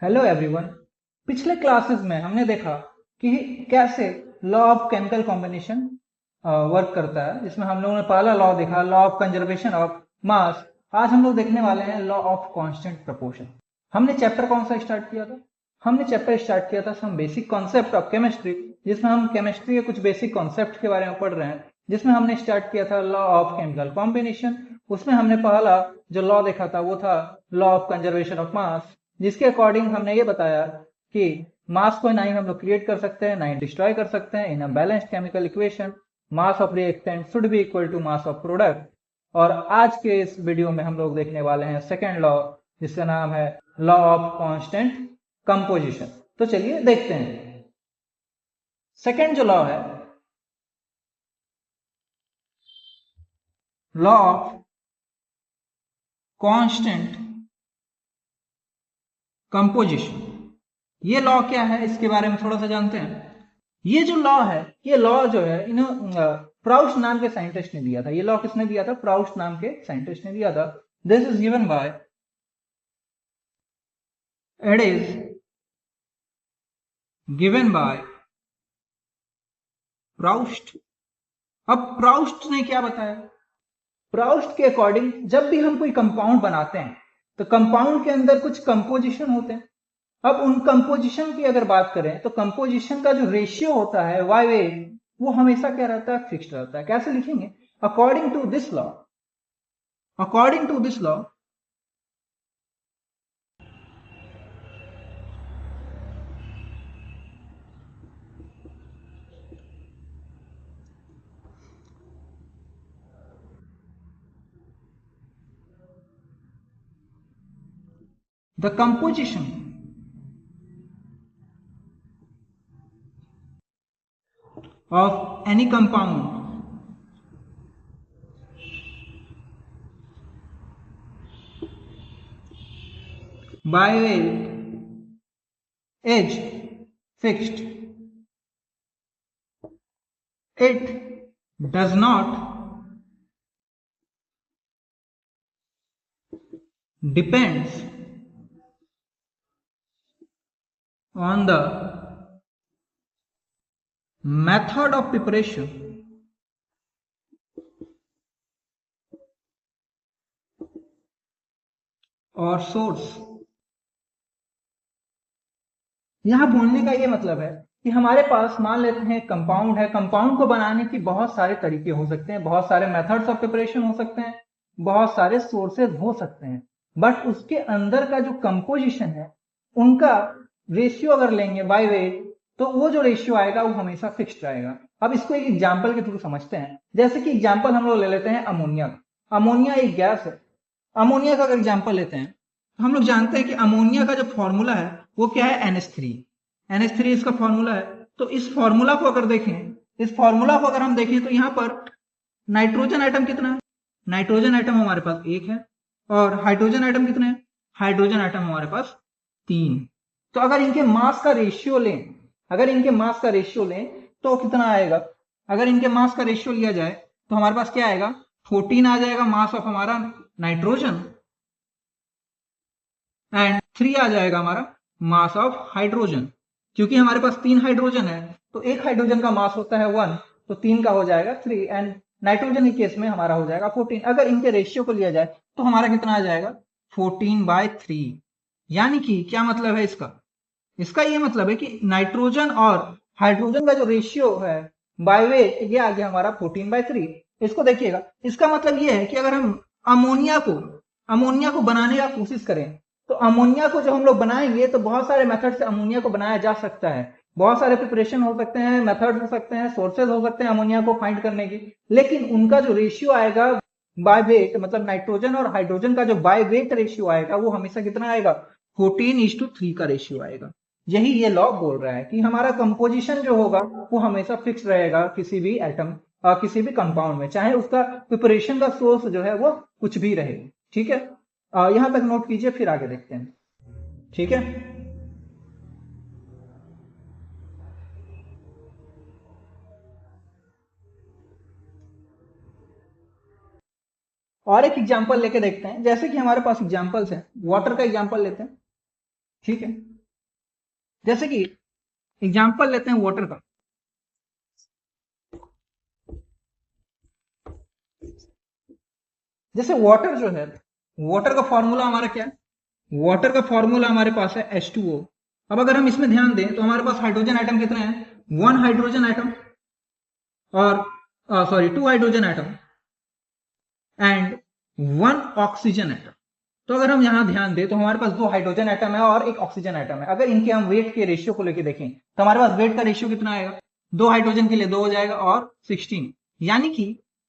Hello everyone. पिछले classes में हमने देखा कि कैसे law of chemical combination work करता है, जिसमें हम लोगों ने पहला लॉ देखा, law of conservation of mass. आज हम लोग देखने वाले हैं लॉ ऑफ कांस्टेंट प्रोपोर्शन। हमने चैप्टर कौन सा स्टार्ट किया था? हमने चैप्टर स्टार्ट किया था some basic concept of chemistry, जिसमें हम केमिस्ट्री के कुछ बेसिक कॉन्सेप्ट के बारे में पढ़ रहे हैं, जिसमें हमने स्टार्ट किया था लॉ ऑफ केमिकल कॉम्बिनेशन। उसमें हमने पहला जो लॉ देखा था वो था law of conservation of mass, जिसके अकॉर्डिंग हमने ये बताया कि मास को ना ही हम लोग क्रिएट कर सकते हैं ना ही डिस्ट्रॉय कर सकते हैं। In a balanced chemical equation mass of reactant should be equal to mass of product. और आज के इस वीडियो में हम लोग देखने वाले हैं सेकेंड लॉ, जिसका नाम है लॉ ऑफ कांस्टेंट कंपोजिशन। तो चलिए देखते हैं। सेकेंड जो लॉ है, लॉ ऑफ कांस्टेंट कंपोजिशन, ये लॉ क्या है इसके बारे में थोड़ा सा जानते हैं। ये जो लॉ है, ये लॉ जो है प्राउस्ट नाम के साइंटिस्ट ने दिया था। ये लॉ किसने दिया था? प्राउस्ट नाम के साइंटिस्ट ने दिया था। This is given by, it is given by Proust. अब प्राउस्ट ने क्या बताया? प्राउस्ट के अकॉर्डिंग जब भी हम कोई कंपाउंड बनाते हैं तो कंपाउंड के अंदर कुछ कंपोजिशन होते हैं। अब उन कंपोजिशन की अगर बात करें तो कंपोजिशन का जो रेशियो होता है वाई वे, वो हमेशा क्या रहता है? फिक्स्ड रहता है। कैसे लिखेंगे? According to this law, according to this law, the composition of any compound by weight is fixed. It does not depends on the method of preparation और सोर्स। यहां बोलने का ये मतलब है कि हमारे पास मान लेते हैं कंपाउंड है, कंपाउंड को बनाने की बहुत सारे तरीके हो सकते हैं, बहुत सारे मेथड्स ऑफ प्रिपरेशन हो सकते हैं, बहुत सारे सोर्सेज हो सकते हैं, बट उसके अंदर का जो कंपोजिशन है उनका रेशियो अगर लेंगे बाय वेट, तो वो जो रेशियो आएगा वो हमेशा फिक्स्ड रहेगा। अब इसको एक एग्जाम्पल के थ्रू समझते हैं। जैसे कि एग्जाम्पल हम लोग ले लेते हैं अमोनिया का। अमोनिया एक गैस है। अमोनिया का अगर एग्जाम्पल लेते हैं तो हम लोग जानते हैं कि अमोनिया का जो फॉर्मूला है वो क्या है? NH3। NH3 इसका फॉर्मूला है। तो इस फॉर्मूला को अगर देखें, इस फॉर्मूला को अगर हम देखें तो यहाँ पर नाइट्रोजन आइटम कितना है? नाइट्रोजन आइटम हमारे पास एक है। और हाइड्रोजन आइटम कितने हैं? हाइड्रोजन आइटम हमारे पास तीन। तो अगर इनके मास का रेशियो लें, अगर इनके मास का रेशियो लें तो कितना आएगा? अगर इनके मास का रेशियो लिया जाए तो हमारे पास क्या आएगा? 14 आ जाएगा मास ऑफ हमारा नाइट्रोजन, एंड 3 आ जाएगा हमारा मास ऑफ हाइड्रोजन। क्योंकि हमारे पास तीन हाइड्रोजन है तो एक हाइड्रोजन का मास होता है 1, तो तीन का हो जाएगा 3, एंड नाइट्रोजन के केस में हमारा हो जाएगा 14। अगर इनके रेशियो को लिया जाए तो हमारा कितना आ जाएगा? 14/3। यानी कि क्या मतलब है इसका? इसका ये मतलब है कि नाइट्रोजन और हाइड्रोजन का जो रेशियो है बाय वेट, ये आ गया हमारा 14/3। इसको देखिएगा, इसका मतलब ये है कि अगर हम अमोनिया को अमोनिया को बनाने का कोशिश करें तो अमोनिया को जब हम लोग बनाएंगे तो बहुत सारे मेथड से अमोनिया को बनाया जा सकता है। बहुत सारे प्रिपरेशन हो सकते हैं, मेथड हो सकते हैं, सोर्सेज हो सकते हैं अमोनिया को फाइंड करने की। लेकिन उनका जो रेशियो आएगा बाय वेट, मतलब नाइट्रोजन और हाइड्रोजन का जो बाय वेट रेशियो आएगा वो हमेशा कितना आएगा? 14:3 का रेशियो आएगा। यही ये लॉ बोल रहा है कि हमारा कंपोजिशन जो होगा वो हमेशा फिक्स रहेगा किसी भी एटम किसी भी कंपाउंड में, चाहे उसका प्रिपरेशन का सोर्स जो है वो कुछ भी रहे। ठीक है, यहां तक नोट कीजिए, फिर आगे देखते हैं। ठीक है, और एक एग्जांपल लेके देखते हैं। जैसे कि हमारे पास एग्जांपल्स हैं, वाटर का एग्जांपल लेते हैं। ठीक है, जैसे कि एग्जांपल लेते हैं वाटर का। जैसे वाटर जो है, वाटर का फॉर्मूला हमारा क्या है? वाटर का फॉर्मूला हमारे पास है H2O। अब अगर हम इसमें ध्यान दें तो हमारे पास हाइड्रोजन आइटम कितने हैं? 1 हाइड्रोजन आइटम और sorry 2 hydrogen atom and 1 oxygen atom. तो अगर हम यहां ध्यान दें तो हमारे पास 2 हाइड्रोजन आइटम है और 1 ऑक्सीजन आइटम है। अगर इनके हम वेट के रेशियो को लेकर देखें तो हमारे पास वेट का रेशियो कितना आएगा? 2 हाइड्रोजन के लिए 2 हो जाएगा और 16, यानी कि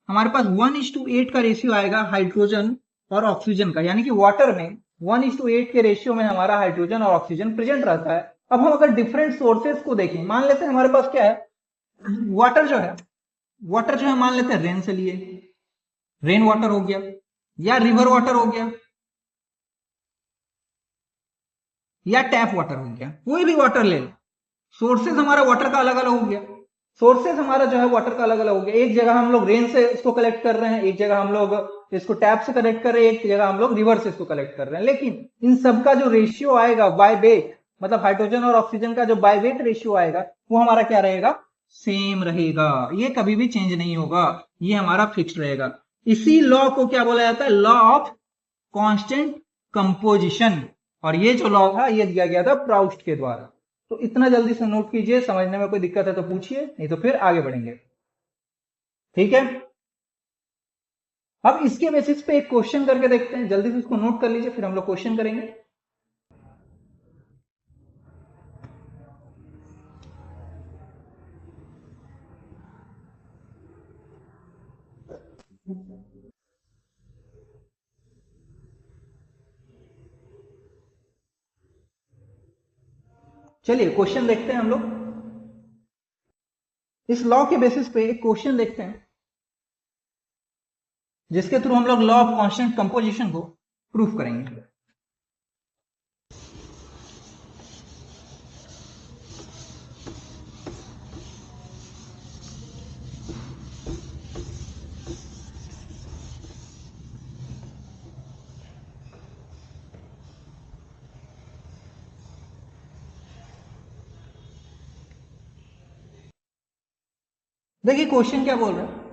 हमारे पास 1:8 का रेशियो आएगा हाइड्रोजन और ऑक्सीजन का, यानी कि वाटर में 1:8 के रेशियो में हमारा हाइड्रोजन और ऑक्सीजन प्रेजेंट रहता है। अब हम अगर डिफरेंट सोर्सेस को देखें, मान लेते हैं हमारे पास क्या है, वाटर जो है, वाटर जो है मान लेते हैं रेन से लिए, रेन वाटर हो गया या रिवर वाटर हो गया या टैप वाटर हो गया, कोई भी वाटर ले लो। सोर्सेज हमारा वाटर का अलग अलग हो गया, सोर्सेज हमारा जो है वाटर का अलग अलग हो गया। एक जगह हम लोग रेन से इसको कलेक्ट कर रहे हैं, एक जगह हम लोग इसको टैप से कलेक्ट कर रहे हैं, एक जगह हम लोग रिवर से इसको कलेक्ट कर रहे हैं। लेकिन इन सबका जो रेशियो आएगा बाय वेट, मतलब हाइड्रोजन और ऑक्सीजन का जो बाय वेट रेशियो आएगा वो हमारा क्या रहेगा? सेम रहेगा, ये कभी भी चेंज नहीं होगा, ये हमारा फिक्स्ड रहेगा। इसी लॉ को क्या बोला जाता है? Law of constant composition. और ये जो लॉ था ये दिया गया था प्राउस्ट के द्वारा। तो इतना जल्दी से नोट कीजिए, समझने में कोई दिक्कत है तो पूछिए, नहीं तो फिर आगे बढ़ेंगे। ठीक है, अब इसके बेसिस पे एक क्वेश्चन करके देखते हैं, जल्दी से इसको नोट कर लीजिए, फिर हम लोग क्वेश्चन करेंगे। चलिए क्वेश्चन देखते हैं हम लोग। इस लॉ के बेसिस पे एक क्वेश्चन देखते हैं जिसके थ्रू हम लोग लॉ ऑफ कांस्टेंट कंपोजिशन को प्रूफ करेंगे। देखिए क्वेश्चन क्या बोल रहा है,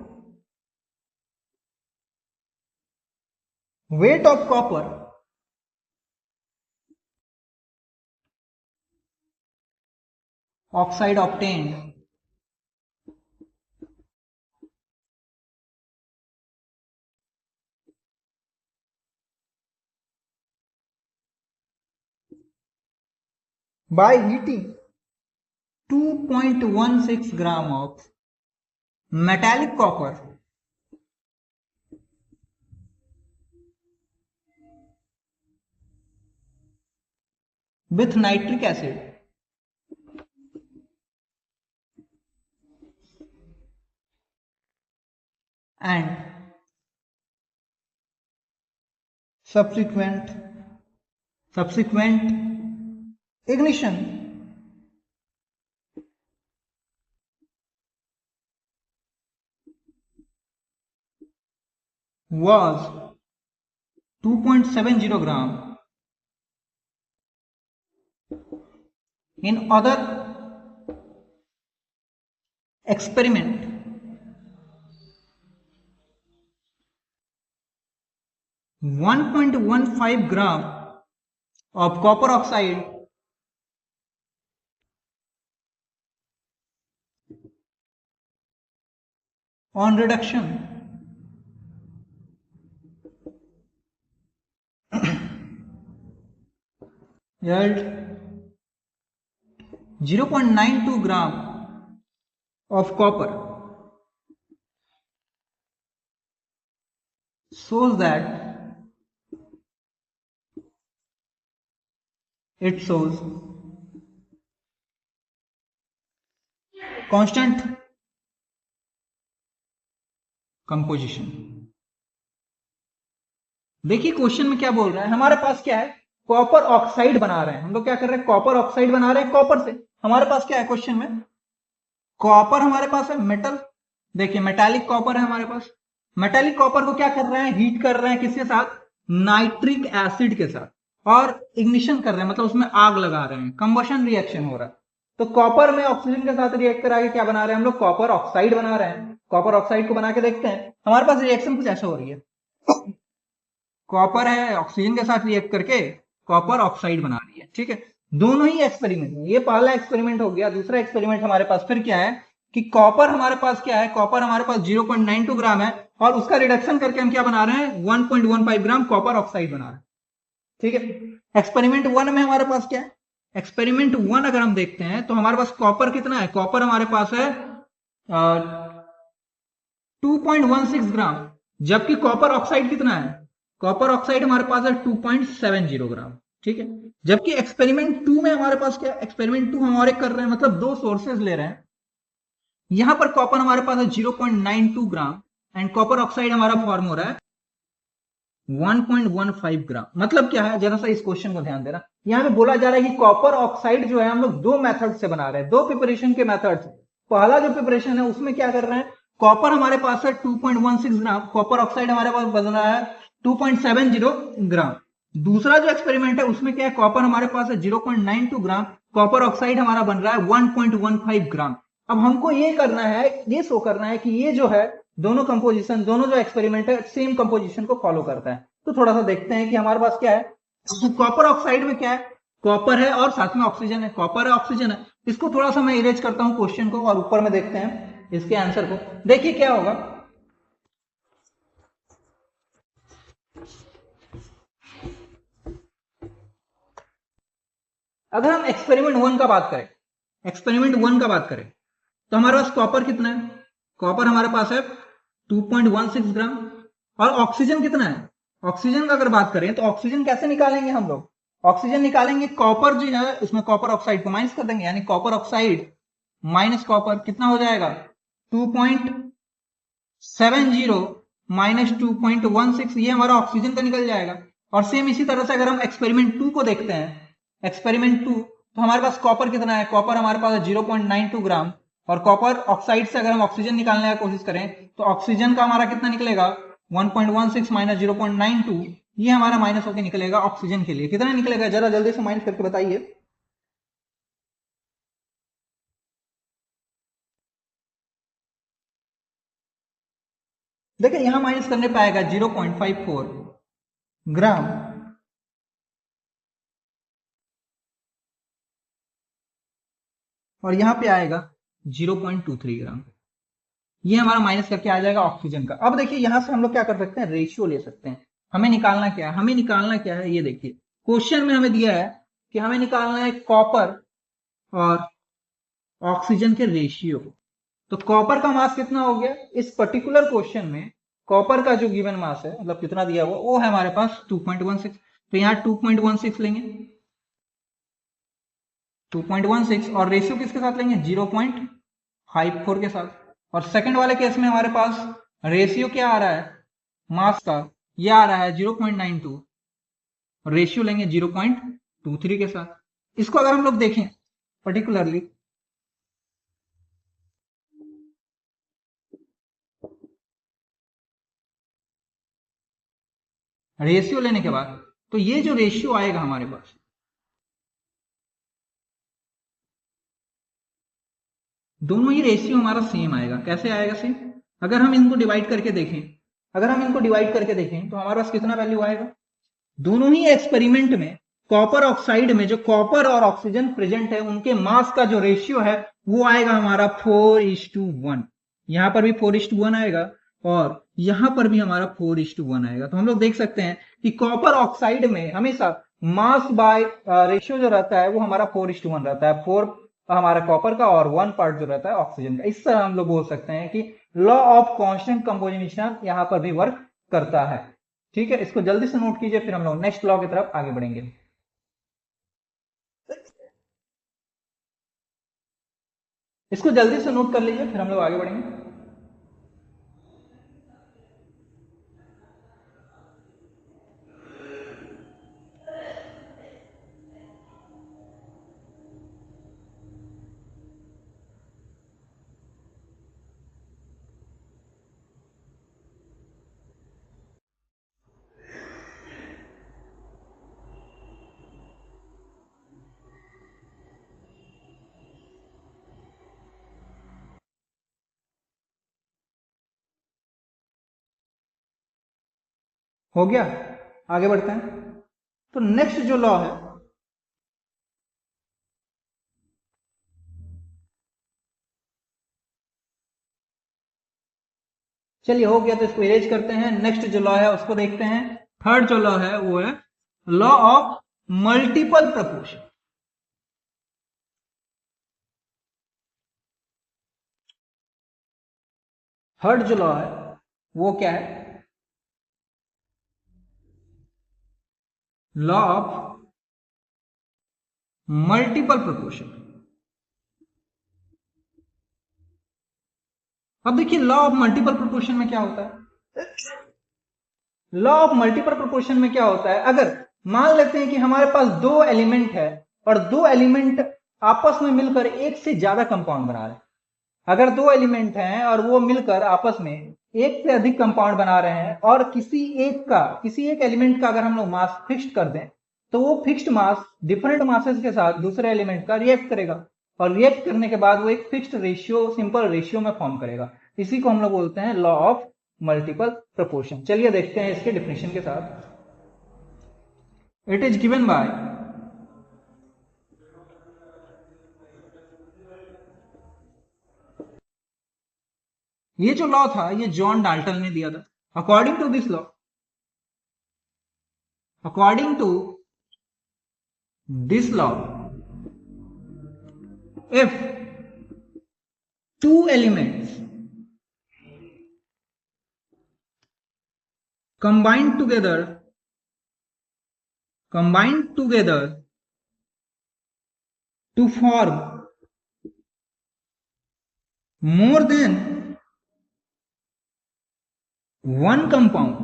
weight of copper oxide obtained by heating 2.16 gram of metallic copper with nitric acid and subsequent ignition was 2.70 gram. In other experiment, 1.15 gram of copper oxide on reduction yield 0.92 gram of copper, shows that it shows constant composition. देखिए question में क्या बोल रहा है, हमारे पास क्या है, copper oxide बना रहे हैं हम लोग। क्या कर रहे हैं? कॉपर ऑक्साइड बना रहे हैं कॉपर से। हमारे पास क्या है क्वेश्चन में? कॉपर हमारे पास है मेटल, देखिए मेटालिक कॉपर है हमारे पास। मेटालिक कॉपर को क्या कर रहे हैं? हीट कर रहे हैं किसके साथ? नाइट्रिक एसिड के साथ। और इग्निशन कर रहे हैं, मतलब उसमें आग लगा रहे हैं, कंबशन रिएक्शन हो रहा है। तो कॉपर में ऑक्सीजन के साथ रिएक्ट करा के क्या बना रहे हैं हम लोग, कॉपर ऑक्साइड बना रहे हैं। कॉपर ऑक्साइड को बना के देखते हैं, हमारे पास रिएक्शन कुछ ऐसा हो रही है। कॉपर है, ऑक्सीजन के साथ रिएक्ट करके कॉपर ऑक्साइड बना रही है, ठीक है। दोनों ही एक्सपेरिमेंट में, ये पहला एक्सपेरिमेंट हो गया। दूसरा एक्सपेरिमेंट हमारे पास फिर क्या है कि कॉपर हमारे पास क्या है, कॉपर हमारे पास 0.92 ग्राम है और उसका रिडक्शन करके हम क्या बना रहे हैं, 1.15 ग्राम कॉपर ऑक्साइड बना रहे हैं, ठीक है। एक्सपेरिमेंट वन में हमारे पास क्या है, एक्सपेरिमेंट वन अगर हम देखते हैं तो हमारे पास कॉपर कितना है, कॉपर हमारे पास है 2.16 ग्राम, जबकि कॉपर ऑक्साइड कितना है, कॉपर ऑक्साइड हमारे पास है 2.70 ग्राम, ठीक है। जबकि एक्सपेरिमेंट टू में हमारे पास क्या, एक्सपेरिमेंट टू हम और एक कर रहे हैं, मतलब दो सोर्सेज ले रहे हैं। यहां पर कॉपर हमारे पास है 0.92 ग्राम एंड कॉपर ऑक्साइड हमारा फॉर्म हो रहा है 1.15 ग्राम। मतलब क्या है, जरा सा इस क्वेश्चन को ध्यान देना। यहां पे बोला जा रहा है कि कॉपर ऑक्साइड जो है हम लोग दो मेथड से बना रहे हैं, दो प्रिपरेशन के मेथड से। पहला जो प्रिपरेशन है उसमें क्या कर रहे हैं, कॉपर हमारे पास है 2.16 ग्राम, कॉपर ऑक्साइड हमारे पास बन रहा है 2.70 ग्राम। दूसरा जो एक्सपेरिमेंट है उसमें क्या है, कॉपर हमारे पास है 0.92 ग्राम, कॉपर ऑक्साइड हमारा बन रहा है 1.15 ग्राम। अब हमको ये करना है, ये शो करना है कि ये जो है दोनों कंपोजिशन, दोनों जो एक्सपेरिमेंट है सेम कंपोजिशन को फॉलो करता है। तो थोड़ा सा देखते हैं कि हमारे पास क्या है। तो कॉपर ऑक्साइड में क्या है, कॉपर है और साथ में ऑक्सीजन है, कॉपर है ऑक्सीजन है। इसको थोड़ा सा मैं इरेज करता हूं क्वेश्चन को और ऊपर में देखते हैं इसके आंसर को। देखिए क्या होगा, अगर हम एक्सपेरिमेंट वन का बात करें, एक्सपेरिमेंट वन का बात करें तो हमारे पास कॉपर कितना है, कॉपर हमारे पास है 2.16 ग्राम। और ऑक्सीजन कितना है, ऑक्सीजन का अगर बात करें तो ऑक्सीजन कैसे निकालेंगे हम लोग, ऑक्सीजन निकालेंगे, कॉपर जो है उसमें कॉपर ऑक्साइड को माइनस कर देंगे, यानी कॉपर ऑक्साइड माइनस कॉपर कितना हो जाएगा 2.70 माइनस 2.16, ये हमारा ऑक्सीजन का निकल जाएगा। और सेम इसी तरह से अगर हम एक्सपेरिमेंट टू को देखते हैं, एक्सपेरिमेंट टू, तो हमारे पास कॉपर कितना है, कॉपर हमारे पास है 0.92 ग्राम। और कॉपर ऑक्साइड से अगर हम ऑक्सीजन निकालने की कोशिश करें तो ऑक्सीजन का हमारा कितना निकलेगा 1.16 माइनस 0.92, ये हमारा माइनस होकर निकलेगा ऑक्सीजन के लिए। कितना निकलेगा जरा जल्दी से माइनस करके बताइए। देखिए यहां माइनस करने पे आएगा 0.54 ग्राम, और यहां पे आएगा 0.23 ग्राम। ये हमारा माइनस करके आ जाएगा ऑक्सीजन का। अब देखिए यहां से हम लोग क्या कर सकते हैं, रेशियो ले सकते हैं। हमें निकालना क्या है, हमें निकालना क्या है, ये देखिए क्वेश्चन में हमें दिया है कि हमें निकालना है कॉपर और ऑक्सीजन के रेशियो। तो कॉपर का मास कितना हो गया इस पर्टिकुलर क्वेश्चन में, कॉपर का जो गिवन मास है, मतलब कितना दिया हुआ वो है हमारे पास 2.16। तो यहाँ 2.16 लेंगे, 2.16, और रेशियो किसके साथ लेंगे 0.54 के साथ। और सेकंड वाले केस में हमारे पास रेशियो क्या आ रहा है मास का, ये आ रहा है 0.92, रेशियो लेंगे 0.23 के साथ। इसको अगर हम लोग देखें पर्टिकुलरली, रेशियो लेने के बाद तो ये जो रेशियो आएगा हमारे पास, दोनों ही रेशियो हमारा सेम आएगा। कैसे आएगा सेम, अगर हम इनको डिवाइड करके देखें, अगर हम इनको डिवाइड करके देखें तो हमारे पास कितना वैल्यू आएगा, दोनों ही एक्सपेरिमेंट में कॉपर ऑक्साइड में जो कॉपर और ऑक्सीजन प्रेजेंट है उनके मास का जो रेशियो है वो आएगा हमारा 4:1। यहां पर भी 4:1 आएगा और यहां पर भी हमारा 4:1 आएगा। तो हम लोग देख सकते हैं कि कॉपर ऑक्साइड में हमेशा मास बाय रेशियो जो रहता है वो हमारा 4:1 रहता है, 4 हमारा कॉपर का और 1 पार्ट जो रहता है ऑक्सीजन का। इस तरह हम लोग बोल सकते हैं कि लॉ ऑफ कांस्टेंट कंपोजिशन यहां पर भी वर्क करता है। ठीक है, इसको जल्दी से नोट कीजिए, फिर हम लोग नेक्स्ट लॉ की तरफ आगे बढ़ेंगे। इसको जल्दी से नोट कर लीजिए, फिर हम लोग आगे बढ़ेंगे। हो गया, आगे बढ़ते हैं। तो नेक्स्ट जो लॉ है, चलिए हो गया तो इसको इरेज करते हैं। नेक्स्ट जो लॉ है उसको देखते हैं। थर्ड जो लॉ है वो है law of multiple proportion. Third जो लॉ है वो क्या है? Law of multiple proportion. अब देखिए लॉ ऑफ मल्टीपल प्रोपोर्शन में क्या होता है। लॉ ऑफ मल्टीपल प्रोपोर्शन में क्या होता है, अगर मान लेते हैं कि हमारे पास दो एलिमेंट है और दो एलिमेंट आपस में मिलकर एक से ज्यादा कंपाउंड बना रहे हैं। अगर दो एलिमेंट हैं और वो मिलकर आपस में एक से अधिक कंपाउंड बना रहे हैं और किसी एक एलिमेंट का अगर हम लोग मास फिक्स्ड कर दें तो वो फिक्स्ड मास डिफरेंट मासेस के साथ दूसरे एलिमेंट का रिएक्ट करेगा और रिएक्ट करने के बाद वो एक फिक्स्ड रेशियो, सिंपल रेशियो में फॉर्म करेगा। इसी को हम लोग बोलते हैं लॉ ऑफ मल्टीपल प्रोपोर्शन। चलिए देखते हैं इसके डिफिनेशन के साथ। इट इज गिवन बाय ये जो लॉ था ये जॉन डाल्टन ने दिया था। According to this law, according to this law, if two elements combined together to form more than one compound,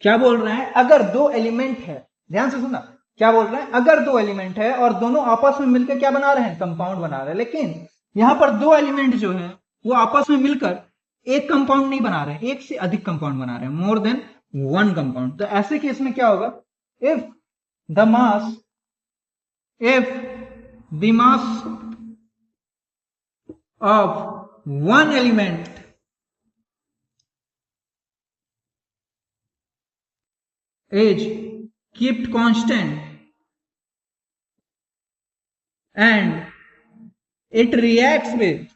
क्या बोल रहे हैं, अगर दो एलिमेंट है, ध्यान से सुनना, क्या बोल रहे हैं, अगर दो एलिमेंट है और दोनों आपस में मिलकर क्या बना रहे हैं, कंपाउंड बना रहे हैं, लेकिन यहां पर दो एलिमेंट जो है वो आपस में मिलकर एक कंपाउंड नहीं बना रहे हैं, एक से अधिक कंपाउंड बना रहे हैं, मोर देन वन कंपाउंड। तो ऐसे केस में क्या होगा, if the mass of one element is kept constant and it reacts with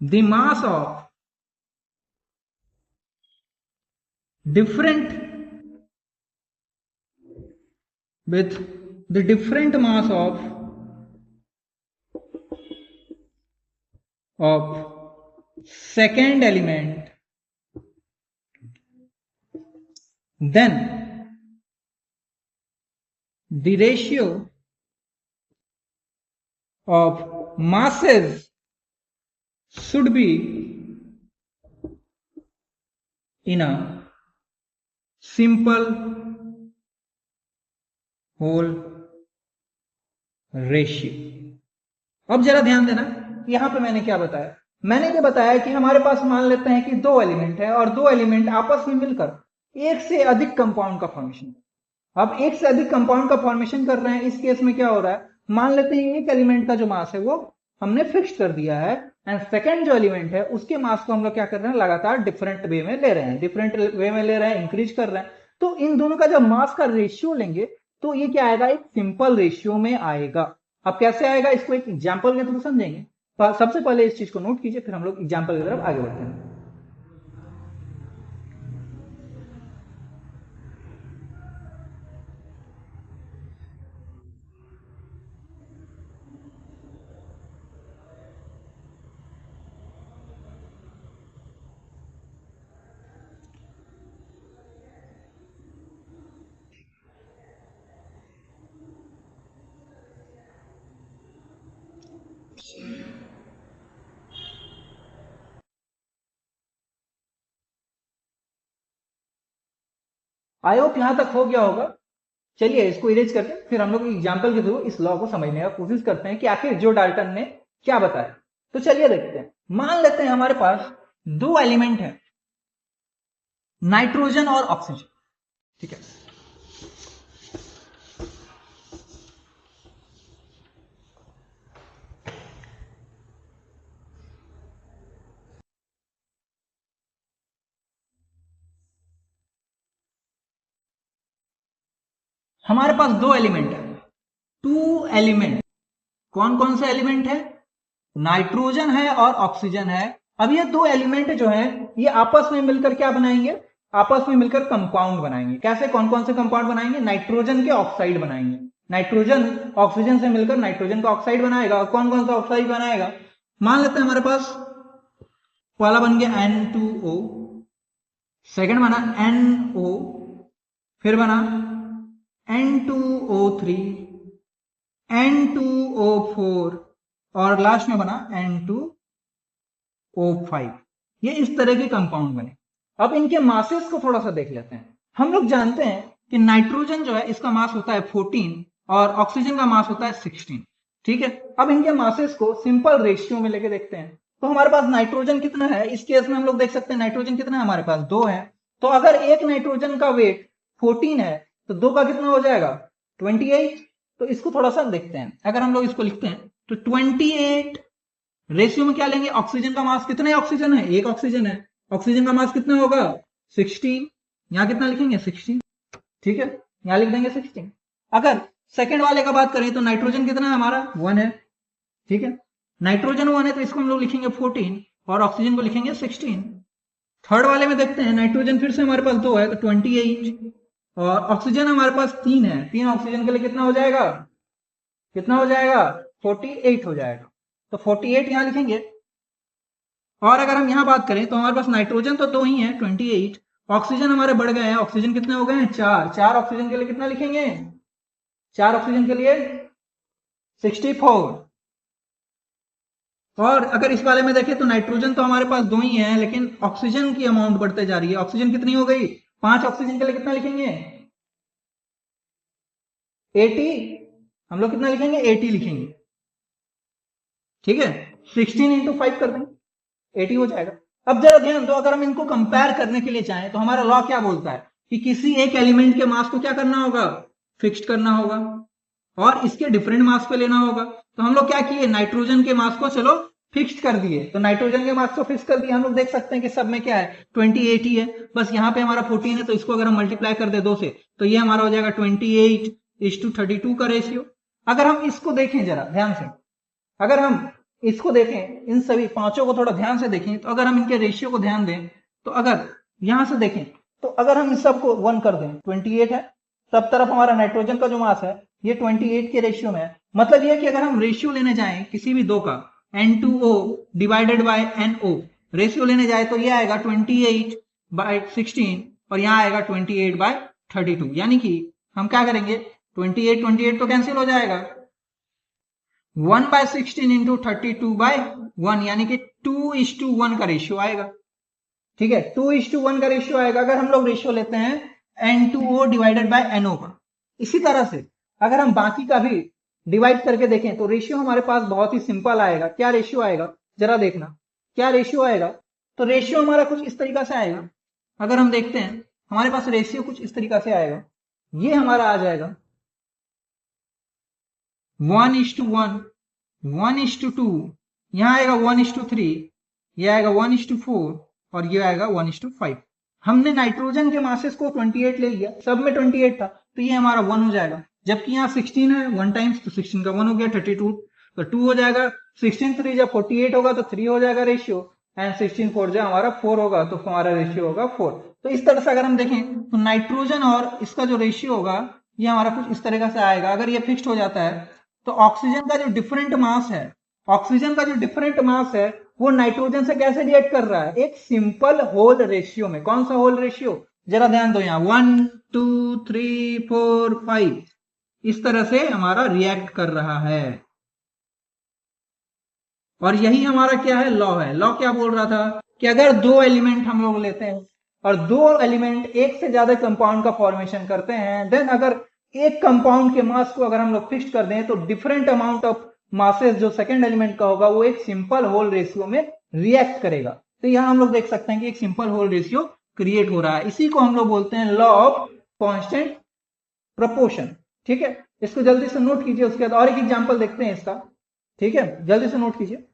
the mass of different mass of second element, then the ratio of masses should be in a simple whole ratio. अब जरा ध्यान देना, यहां पे मैंने क्या बताया, मैंने ये बताया कि हमारे पास मान लेते हैं कि दो एलिमेंट है और दो एलिमेंट आपस में मिलकर एक से अधिक कंपाउंड का फॉर्मेशन। अब एक से अधिक कंपाउंड का फॉर्मेशन कर रहे हैं, इस केस में क्या हो रहा है, मान लेते हैं एक एलिमेंट का जो मास है वो हमने फिक्स कर दिया है एंड सेकेंड जो एलिमेंट है उसके मास को हम लोग क्या कर रहे हैं, लगातार डिफरेंट वे में ले रहे हैं, इंक्रीज कर रहे हैं। तो इन दोनों का जब मास का रेशियो लेंगे तो ये क्या आएगा, एक सिंपल रेशियो में आएगा। अब कैसे आएगा, इसको एक एग्जाम्पल के थ्रू समझेंगे। सबसे पहले इस चीज को नोट कीजिए, फिर हम लोग एग्जाम्पल की तरफ आगे बढ़ते हैं। आई होप यहां तक हो गया होगा। चलिए इसको इरेज करके फिर हम लोग एग्जाम्पल के थ्रू इस लॉ को समझने का कोशिश करते हैं कि आखिर जो डाल्टन ने क्या बताया। तो चलिए देखते हैं, मान लेते हैं हमारे पास दो एलिमेंट है, नाइट्रोजन और ऑक्सीजन, ठीक है। हमारे पास दो एलिमेंट है, टू एलिमेंट। कौन कौन से एलिमेंट है? नाइट्रोजन है और ऑक्सीजन है। अब ये दो एलिमेंट जो है ये आपस में मिलकर क्या बनाएंगे? आपस में मिलकर कंपाउंड बनाएंगे। कैसे? कौन कौन से कंपाउंड बनाएंगे? नाइट्रोजन के ऑक्साइड बनाएंगे। नाइट्रोजन ऑक्सीजन से मिलकर नाइट्रोजन का ऑक्साइड बनाएगा। और कौन कौन सा ऑक्साइड बनाएगा? मान लेते हैं हमारे पास पहला बन गया N2O, सेकंड बना NO, फिर बना N2O3, N2O4 और लास्ट में बना N2O5। ये इस तरह के कंपाउंड बने। अब इनके मासेस को थोड़ा सा देख लेते हैं। हम लोग जानते हैं कि नाइट्रोजन जो है इसका मास होता है 14 और ऑक्सीजन का मास होता है 16। ठीक है, अब इनके मासेस को सिंपल रेशियो में लेके देखते हैं। तो हमारे पास नाइट्रोजन कितना है? इस केस में हम लोग देख सकते हैं नाइट्रोजन कितना है हमारे पास? 2 है। तो अगर एक नाइट्रोजन का वेट 14 है तो 2 का कितना हो जाएगा? 28। तो इसको थोड़ा सा देखते हैं। अगर हम लोग इसको लिखते हैं तो 28 रेशियो में क्या लेंगे? ऑक्सीजन का मास कितना है? ऑक्सीजन है, एक ऑक्सीजन है। ऑक्सीजन का मास कितना होगा? 16। यहां कितना लिखेंगे? 16। ठीक है, यहां लिख देंगे 16। अगर सेकंड वाले का बात करें तो नाइट्रोजन कितना है हमारा? 1 है। ठीक है, नाइट्रोजन 1 है तो इसको हम लोग लिखेंगे 14 और ऑक्सीजन को लिखेंगे 16। थर्ड वाले में देखते हैं, नाइट्रोजन फिर से हमारे पास 2 है तो 28 और ऑक्सीजन हमारे पास 3 है। 3 ऑक्सीजन के लिए कितना हो जाएगा? कितना हो जाएगा? 48 हो जाएगा। तो 48 यहां लिखेंगे। और अगर हम यहां बात करें तो हमारे पास नाइट्रोजन तो 2 ही है 28, ऑक्सीजन हमारे बढ़ गए हैं। ऑक्सीजन कितने हो गए हैं? 4। 4 ऑक्सीजन के लिए कितना लिखेंगे? 4 ऑक्सीजन के लिए 64। और अगर इस वाले में देखें तो नाइट्रोजन तो हमारे पास 2 ही है लेकिन ऑक्सीजन की अमाउंट बढ़ते जा रही है। ऑक्सीजन कितनी हो गई? 5 ऑक्सीजन के लिए कितना लिखेंगे? 80। हम लोग कितना लिखेंगे? 80 लिखेंगे। ठीक है, 16 इंटू 5 कर देंगे, 80 हो जाएगा। अब जरा ध्यान दो, अगर हम इनको कंपेयर करने के लिए चाहें तो हमारा लॉ क्या बोलता है कि किसी एक एलिमेंट के मास को क्या करना होगा? फिक्स्ड करना होगा और इसके डिफरेंट मास पे लेना होगा। तो हम लोग क्या किए? नाइट्रोजन के मास को चलो फिक्स्ड कर दिए। तो नाइट्रोजन के मास को फिक्स कर दिए। हम लोग देख सकते हैं कि सब में क्या है? 28 ही है। बस यहाँ पे हमारा 14 है तो इसको अगर हम मल्टीप्लाई कर दे 2 से तो ये हमारा हो जाएगा 28:32 का रेशियो। अगर हम इसको देखें जरा ध्यान से, अगर हम इसको देखें, इन सभी पांचों को थोड़ा ध्यान से देखें तो अगर हम इनके रेशियो को ध्यान दें तो अगर यहां से देखें तो अगर हम इस सबको 1 कर दें 28 है। सब तरफ हमारा नाइट्रोजन का जो मास है ये 28 के रेशियो में है। मतलब ये कि अगर हम रेशियो लेने जाएं किसी भी दो का, N2O divided by NO ratio लेने जाए तो ये आएगा 28/16 और यहाँ आएगा 28/32। यानी कि हम क्या करेंगे? 28 28 तो कैंसिल हो जाएगा। 1/16 इंटू 32/1 यानी कि 2:1 का रेशियो आएगा। ठीक है, 2:1 का रेशियो आएगा अगर हम लोग रेशियो लेते हैं N2O डिवाइडेड बाय NO का। इसी तरह से अगर हम बाकी का भी डिवाइड करके देखें तो रेशियो हमारे पास बहुत ही सिंपल आएगा। क्या रेशियो आएगा जरा देखना, क्या रेशियो आएगा? तो रेशियो हमारा कुछ इस तरीका से आएगा। अगर हम देखते हैं हमारे पास रेशियो कुछ इस तरीका से आएगा। ये हमारा आ जाएगा 1:1, 1:2, यहां आएगा 1:3, यह आएगा 1:4 और ये आएगा 1:5। हमने नाइट्रोजन के मासेस को 28 ले लिया, सब में 28 था तो ये हमारा 1 हो जाएगा। जबकि यहाँ 16 है 1 टाइम्स तो 16 का 1 हो गया 32 तो 2 हो जाएगा। 16 3 जब 48 होगा तो 3 हो जाएगा रेशियो एंड 16 4 जब हमारा 4 होगा तो हमारा रेशियो होगा 4। तो इस तरह से अगर हम देखें तो नाइट्रोजन और इसका जो रेशियो होगा ये हमारा कुछ इस तरीके से आएगा। अगर ये फिक्स्ड हो जाता है तो ऑक्सीजन का जो डिफरेंट मास है, ऑक्सीजन का जो डिफरेंट मास है वो नाइट्रोजन से कैसे रिएक्ट कर रहा है? एक सिंपल होल रेशियो में। कौन सा होल रेशियो? जरा ध्यान दो, यहाँ 1 2 3 4 5 इस तरह से हमारा रिएक्ट कर रहा है। और यही हमारा क्या है? लॉ है। लॉ क्या बोल रहा था कि अगर दो एलिमेंट हम लोग लेते हैं और दो एलिमेंट एक से ज्यादा कंपाउंड का फॉर्मेशन करते हैं, देन अगर एक कंपाउंड के मास को अगर हम लोग फिक्स कर दें तो डिफरेंट अमाउंट ऑफ मासेस जो सेकंड एलिमेंट का होगा वो एक सिंपल होल रेशियो में रिएक्ट करेगा। तो यहां हम लोग देख सकते हैं कि एक सिंपल होल रेशियो क्रिएट हो रहा है। इसी को हम लोग बोलते हैं लॉ ऑफ कांस्टेंट प्रोपोर्शन। ठीक है, इसको जल्दी से नोट कीजिए। उसके बाद और एक एग्जांपल देखते हैं इसका। ठीक है, जल्दी से नोट कीजिए।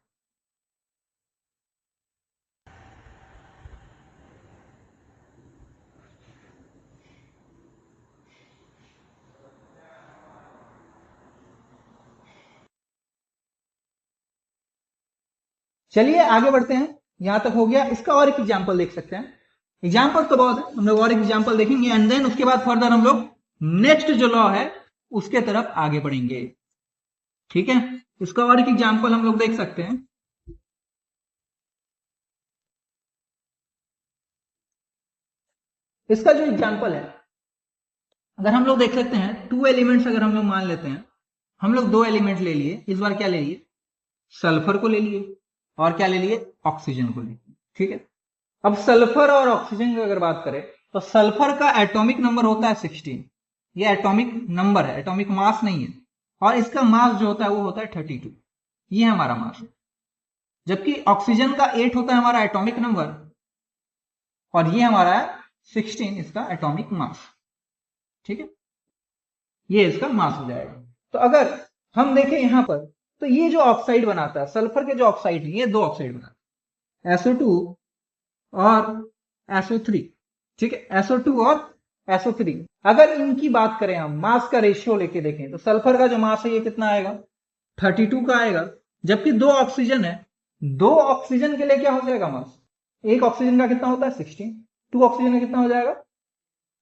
चलिए आगे बढ़ते हैं, यहां तक हो गया। इसका और एक एग्जाम्पल देख सकते हैं। एग्जाम्पल तो बहुत है, हम लोग और एक एग्जाम्पल देखेंगे एंड देन उसके बाद फर्दर हम लोग नेक्स्ट जो लॉ है उसके तरफ आगे बढ़ेंगे। ठीक है, इसका और एक एग्जाम्पल हम लोग देख सकते हैं। इसका जो एग्जाम्पल है, अगर हम लोग देख सकते हैं, टू एलिमेंट्स अगर हम लोग मान लेते हैं, हम लोग दो एलिमेंट ले लिए, इस बार क्या ले लिए, सल्फर को ले लिए और क्या ले लिए, ऑक्सीजन को ले लिए। ठीक है, अब सल्फर और ऑक्सीजन की अगर बात करें तो सल्फर का एटॉमिक नंबर होता है 16, ये एटॉमिक नंबर है, एटॉमिक मास नहीं है। और इसका मास जो होता है वो होता है 32, ये हमारा मास। जबकि ऑक्सीजन का 8 होता है हमारा एटॉमिक नंबर और ये हमारा है 16 इसका एटॉमिक मास। ठीक है, ये इसका मास हो जाएगा। तो अगर हम देखें यहां पर, तो ये जो ऑक्साइड बनाता है, सल्फर के जो ऑक्साइड है, ये दो ऑक्साइड बनाता है, SO2 और SO3। ठीक है, SO2 और SO3। अगर इनकी बात करें, हम मास का रेशियो लेके देखें तो सल्फर का जो मास है ये कितना आएगा, 32 का आएगा। जबकि दो ऑक्सीजन है, दो ऑक्सीजन के लिए क्या हो जाएगा मास, एक ऑक्सीजन का कितना होता है 16, टू ऑक्सीजन का कितना हो जाएगा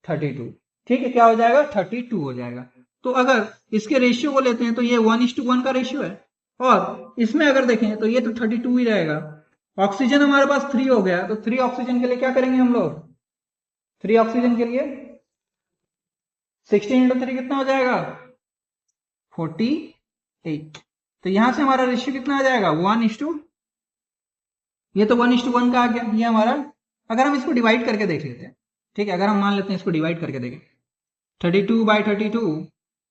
32। ठीक है, क्या हो जाएगा 32 हो जाएगा। तो अगर इसके रेशियो को लेते हैं तो ये 1:1 का रेशियो है, और इसमें अगर देखें तो ये तो 32 ही रहेगा। ऑक्सीजन हमारे पास 3 हो गया, तो 3 ऑक्सीजन के लिए क्या करेंगे हम लोग, 3 ऑक्सीजन के लिए 16 × 3 कितना हो जाएगा 48। तो यहां से हमारा रेशियो कितना आ जाएगा 1:, ये तो 1:1 का आ गया ये हमारा। अगर हम इसको डिवाइड करके देख लेते हैं, ठीक है, अगर हम मान लेते हैं इसको डिवाइड करके देखें, 32/32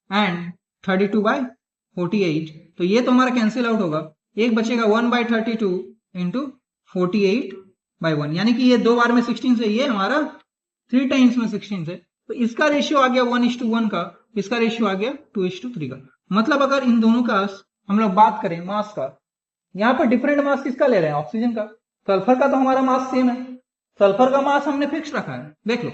एंड 32/48, तो ये तो हमारा कैंसिल आउट होगा, एक बचेगा 1/32 इंटू 48/1, यानी कि ये दो बार में 16 से, ये हमारा 3 टाइम्स में 16 से। तो इसका रेशियो आ गया 1:1 का, इसका रेशियो आ गया 2:3 का। मतलब अगर इन दोनों का हम लोग बात करें मास का, यहाँ पर डिफरेंट मास किसका ले रहे हैं, ऑक्सीजन का। सल्फर का तो हमारा मास सेम है, सल्फर का मास हमने फिक्स रखा है, देख लो।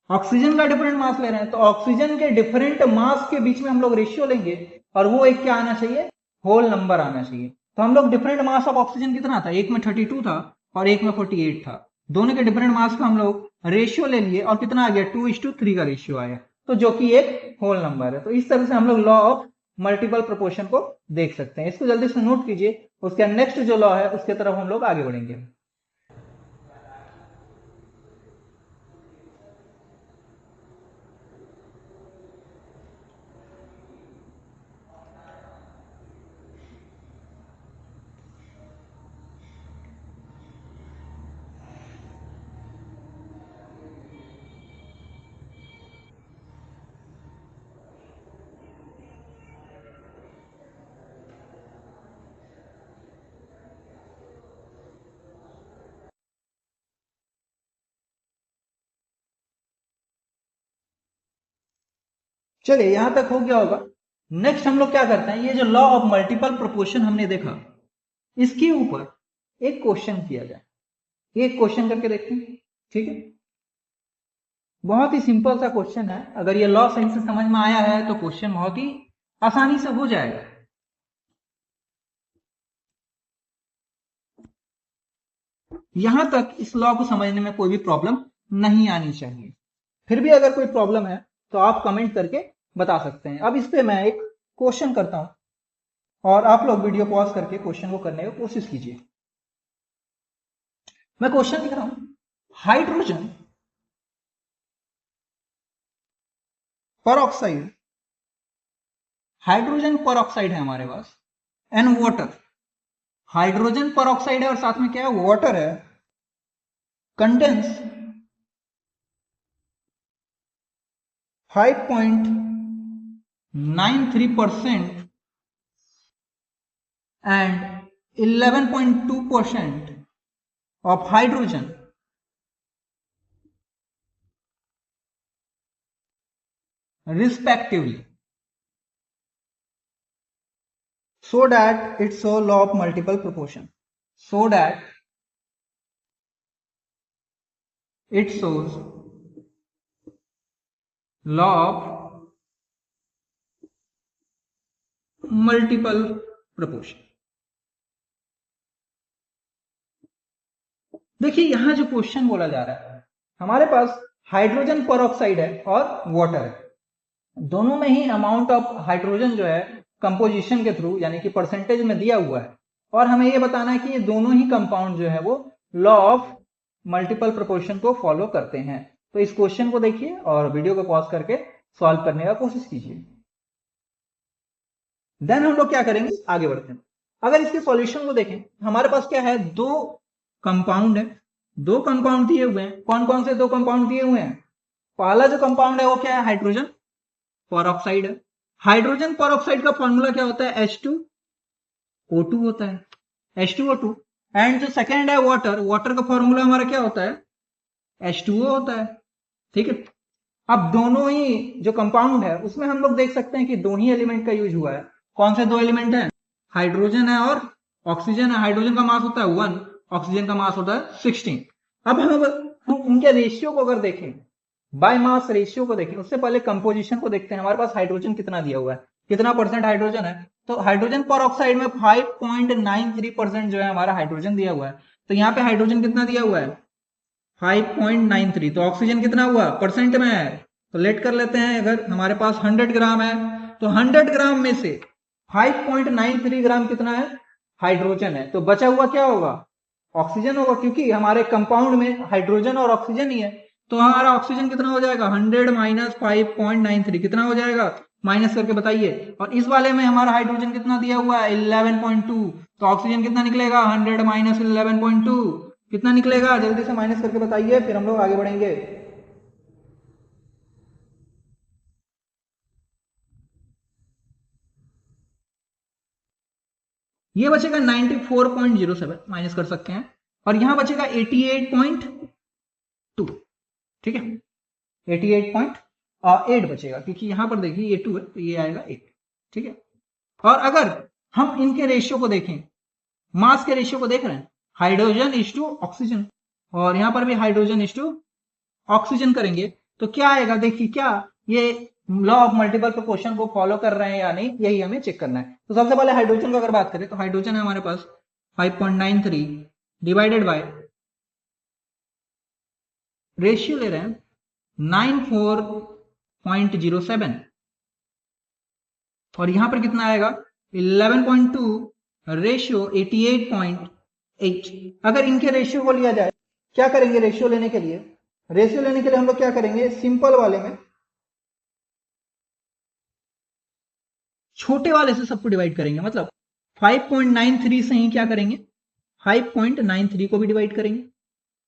ऑक्सीजन का डिफरेंट मास ले रहे हैं, तो ऑक्सीजन के डिफरेंट मास के बीच में हम लोग रेशियो लेंगे और वो एक क्या आना चाहिए, होल नंबर आना चाहिए। तो हम लोग डिफरेंट मास ऑफ ऑक्सीजन कितना था, एक में 32 था और एक में 48 था, दोनों के डिफरेंट मास का हम लोग रेशियो ले लिए और कितना आ गया 2:3 का रेशियो आया, तो जो कि एक होल नंबर है। तो इस तरह से हम लोग लॉ ऑफ मल्टीपल प्रोपोर्शन को देख सकते हैं। इसको जल्दी से नोट कीजिए, उसके नेक्स्ट जो लॉ है उसके तरफ हम लोग आगे बढ़ेंगे। चलिए यहां तक हो गया होगा। नेक्स्ट हम लोग क्या करते हैं, ये जो लॉ ऑफ मल्टीपल प्रोपोर्शन हमने देखा, इसके ऊपर एक क्वेश्चन किया जाए, एक क्वेश्चन करके देखते हैं। ठीक है, बहुत ही सिंपल सा क्वेश्चन है, अगर ये लॉ सही से समझ में आया है तो क्वेश्चन बहुत ही आसानी से हो जाएगा। यहां तक इस लॉ को समझने में कोई भी प्रॉब्लम नहीं आनी चाहिए। फिर भी अगर कोई प्रॉब्लम है तो आप कमेंट करके बता सकते हैं। अब इस पे मैं एक क्वेश्चन करता हूं और आप लोग वीडियो पॉज करके क्वेश्चन को करने की कोशिश कीजिए। मैं क्वेश्चन लिख रहा हूं, हाइड्रोजन पर ऑक्साइड, हाइड्रोजन पर ऑक्साइड है हमारे पास, एंड वाटर, हाइड्रोजन पर ऑक्साइड है और साथ में क्या है वाटर है, condense 5.93% and 11.2% of hydrogen respectively, so that it shows law of multiple proportion, so that it shows law of multiple proportion. देखिए यहां जो क्वेश्चन बोला जा रहा है, हमारे पास हाइड्रोजन परऑक्साइड है और वाटर है, दोनों में ही अमाउंट ऑफ हाइड्रोजन जो है कंपोजिशन के थ्रू यानी कि परसेंटेज में दिया हुआ है, और हमें ये बताना है कि ये दोनों ही कंपाउंड जो है वो लॉ ऑफ मल्टीपल प्रोपोर्शन को फॉलो करते हैं। तो इस क्वेश्चन को देखिए और वीडियो को पॉज करके सॉल्व करने का कोशिश कीजिए। देन हम लोग क्या करेंगे, आगे बढ़ते हैं। अगर इसके सॉल्यूशन को देखें, हमारे पास क्या है, दो कंपाउंड है, दो कंपाउंड दिए हुए हैं। कौन कौन से दो कंपाउंड दिए हुए हैं? पहला जो कंपाउंड है वो क्या है, हाइड्रोजन परऑक्साइड है। हाइड्रोजन परऑक्साइड का फॉर्मूला क्या होता है, H2O2 होता है, H2O2। एंड जो सेकेंड है वाटर, वाटर का फॉर्मूला हमारा क्या होता है, H2O होता है। ठीक है, अब दोनों ही जो कंपाउंड है उसमें हम लोग देख सकते हैं कि दो ही एलिमेंट का यूज हुआ है। कौन से दो एलिमेंट है, हाइड्रोजन है और ऑक्सीजन है। हाइड्रोजन का मास होता है 1, ऑक्सीजन का मास होता है 16। अब हम इनके रेशियो को अगर देखें, बाय मास रेशियो को देखें, उससे पहले कंपोजिशन को देखते हैं। हमारे पास हाइड्रोजन कितना दिया हुआ है, कितना परसेंट हाइड्रोजन है, तो हाइड्रोजन पर ऑक्साइड में 5.93% जो है हमारा हाइड्रोजन दिया हुआ है। तो यहाँ पे हाइड्रोजन कितना दिया हुआ है, 5.93। तो ऑक्सीजन कितना हुआ, परसेंट में है, तो लेट कर लेते हैं। अगर हमारे पास 100 ग्राम है तो 100 ग्राम में से 5.93 ग्राम कितना है, हाइड्रोजन है। तो बचा हुआ क्या होगा, ऑक्सीजन होगा, क्योंकि हमारे कंपाउंड में हाइड्रोजन और ऑक्सीजन ही है। तो हमारा ऑक्सीजन कितना हो जाएगा, 100 माइनस 5.93 कितना हो जाएगा, माइनस करके बताइए। और इस वाले में हमारा हाइड्रोजन कितना दिया हुआ है, 11.2। तो ऑक्सीजन कितना निकलेगा, 100 माइनस 11.2 कितना निकलेगा, जल्दी से माइनस करके बताइए, फिर हम लोग आगे बढ़ेंगे। ये बचेगा 94.07, माइनस कर सकते हैं, और यहां बचेगा 88.2। ठीक है, 88.8 बचेगा, क्योंकि यहां पर देखिए ये 2 है तो ये आएगा 8। ठीक है, और अगर हम इनके रेशियो को देखें, मास के रेशियो को देख रहे हैं, हाइड्रोजन इज टू ऑक्सीजन, और यहां पर भी हाइड्रोजन इज टू ऑक्सीजन करेंगे तो क्या आएगा, देखिए क्या ये लॉ ऑफ मल्टीपल प्रोपोर्शन को फॉलो कर रहे हैं या नहीं, यही हमें चेक करना है। तो सबसे पहले हाइड्रोजन की अगर बात करें तो हाइड्रोजन है हमारे पास 5.93 डिवाइडेड बाय, रेशियो ले रहे हैं 94.07, और यहां पर कितना आएगा 11.2 रेशियो 88.8। अगर इनके रेशियो को लिया जाए, क्या करेंगे रेशियो लेने के लिए, रेशियो लेने के लिए हम लोग क्या करेंगे, सिंपल वाले में छोटे वाले से सबको डिवाइड करेंगे, मतलब 5.93 से ही क्या करेंगे, 5.93 को भी डिवाइड करेंगे,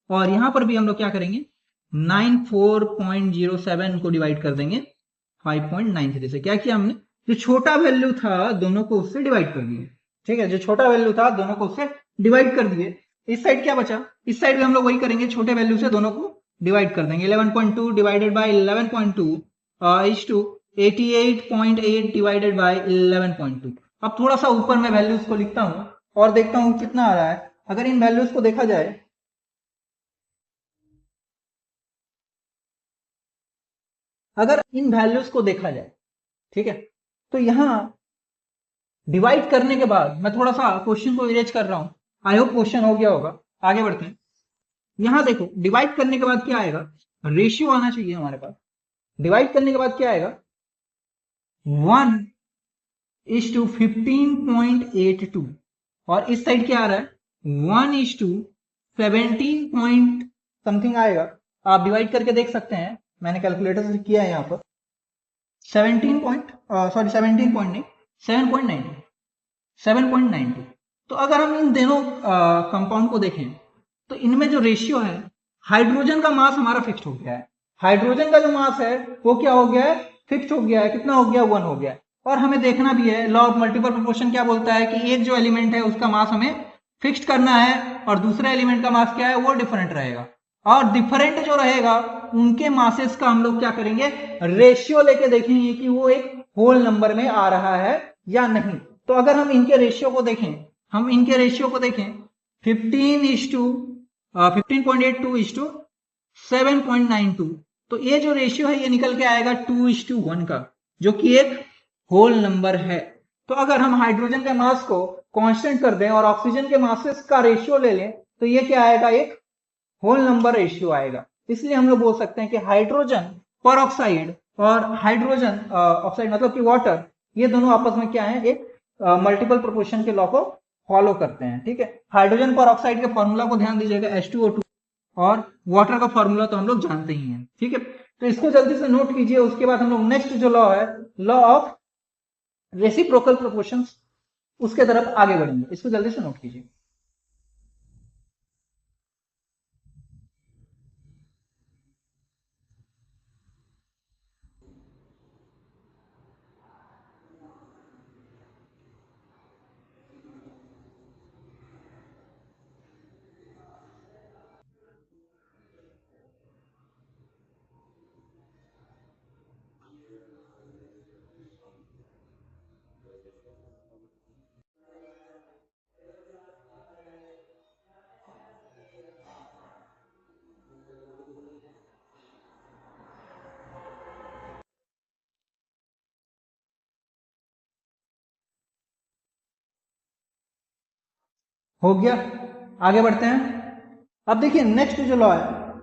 और यहां पर भी हम लोग क्या करेंगे, 94.07 को डिवाइड कर देंगे 5.93 से। क्या किया हमने, जो छोटा वैल्यू था दोनों को उससे डिवाइड कर दिए। ठीक है, जो छोटा वैल्यू था दोनों को उससे डिवाइड कर दिए। इस साइड क्या बचा, इस साइड भी हम लोग वही करेंगे, छोटे वैल्यू से दोनों को डिवाइड कर देंगे। 11.2 divided by 11.2 is two 88.8 divided by 11.2। अब थोड़ा सा ऊपर मैं वैल्यूज को लिखता हूं और देखता हूं कितना आ रहा है। अगर इन वैल्यूज को देखा जाए, अगर इन वैल्यूज को देखा जाए, ठीक है, तो यहां डिवाइड करने के बाद मैं थोड़ा सा क्वेश्चन को इरेज कर रहा हूं, आई होप क्वेश्चन हो गया होगा। आगे बढ़ते हैं। यहां देखो डिवाइड करने के बाद क्या आएगा, रेशियो आना चाहिए हमारे पास। डिवाइड करने के बाद क्या आएगा, 1:15.82, और इस साइड क्या आ रहा है, 1:17 पॉइंट समथिंग आएगा। आप डिवाइड करके देख सकते हैं, मैंने कैलकुलेटर से किया है यहाँ पर 17 पॉइंट, सॉरी 17 पॉइंट नहीं, 7.92। तो अगर हम इन दोनों कंपाउंड को देखें तो इनमें जो रेशियो है, हाइड्रोजन का मास हमारा फिक्स्ड हो गया है। हाइड्रोजन का जो मास है वो क्या हो गया है, फिक्स्ड हो गया है। कितना हो गया, 1 हो गया है। और हमें देखना भी है, लॉ ऑफ मल्टीपल प्रोपोर्शन क्या बोलता है कि एक जो एलिमेंट है उसका मास हमें फिक्स्ड करना है, और दूसरे एलिमेंट का मास क्या है, वो डिफरेंट रहेगा। और डिफरेंट जो रहेगा उनके मासेस का हम लोग क्या करेंगे, रेशियो लेके देखेंगे कि वो एक होल नंबर में आ रहा है या नहीं। तो अगर हम इनके रेशियो को देखें, 15.82:7.92, तो ये जो रेशियो है ये निकल के आएगा 2:1 का, जो कि एक होल नंबर है। तो अगर हम हाइड्रोजन के मास को कांस्टेंट कर दें और ऑक्सीजन के मासेस का रेशियो ले लें तो ये क्या आएगा, एक होल नंबर रेशियो आएगा। इसलिए हम लोग बोल सकते हैं कि हाइड्रोजन पर ऑक्साइड और हाइड्रोजन ऑक्साइड मतलब कि वाटर, ये दोनों आपस में क्या है, एक मल्टीपल प्रोपोर्शन के लॉ को फॉलो करते हैं। ठीक है, हाइड्रोजन पर ऑक्साइड के फॉर्मूला को ध्यान दीजिएगा, H2O2, और वाटर का फॉर्मूला तो हम लोग जानते ही हैं। ठीक है, तो इसको जल्दी से नोट कीजिए। उसके बाद हम लोग नेक्स्ट जो लॉ है, लॉ ऑफ रेसिप्रोकल प्रोपोर्शंस, उसके तरफ आगे बढ़ेंगे। इसको जल्दी से नोट कीजिए। हो गया, आगे बढ़ते हैं। अब देखिए नेक्स्ट जो लॉ है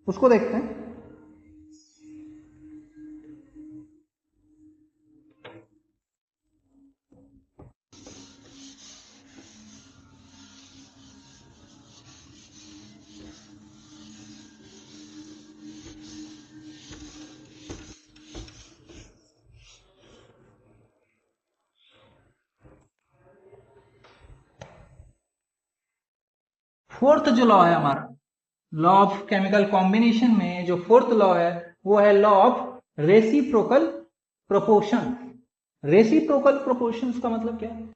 उसको देखते हैं। फोर्थ जो लॉ है हमारा, लॉ ऑफ केमिकल कॉम्बिनेशन में जो फोर्थ लॉ है वो है law of reciprocal proportion. Reciprocal proportions का मतलब क्या है?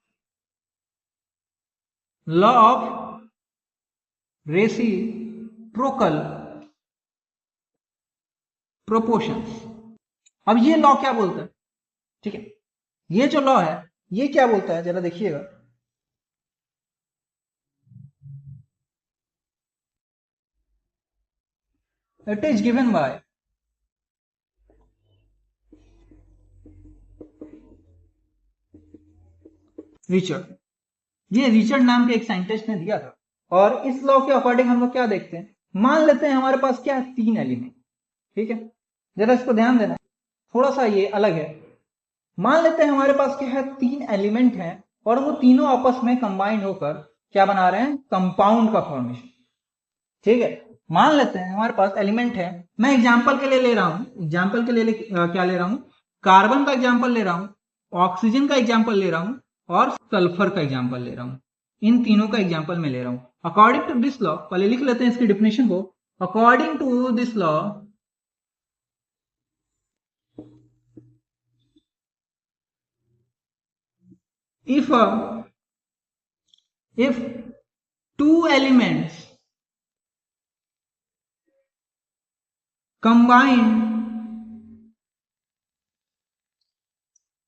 Law of reciprocal proportions. अब ये लॉ क्या बोलता है? ठीक है, ये जो लॉ है ये क्या बोलता है, जरा देखिएगा। It is given by Richard. ये रिचर्ड नाम के एक साइंटिस्ट ने दिया था। और इस लॉ के अकॉर्डिंग हम लोग क्या देखते हैं, मान लेते हैं हमारे पास क्या है, तीन एलिमेंट। ठीक है, जरा इसको ध्यान देना, थोड़ा सा ये अलग है। मान लेते हैं हमारे पास क्या है, तीन एलिमेंट हैं और वो तीनों आपस में कंबाइंड होकर क्या बना रहे हैं, कंपाउंड का फॉर्मेशन। ठीक है, मान लेते हैं हमारे पास एलिमेंट है, मैं एग्जांपल के लिए ले रहा हूं, एग्जांपल के लिए क्या ले रहा हूं, कार्बन का एग्जांपल ले रहा हूं, ऑक्सीजन का एग्जांपल ले रहा हूं और सल्फर का एग्जांपल ले रहा हूं। इन तीनों का एग्जांपल मैं ले रहा हूं। अकॉर्डिंग टू दिस लॉ, पहले लिख लेते हैं इसकी डिफिनेशन को। According to this law, if if two elements combine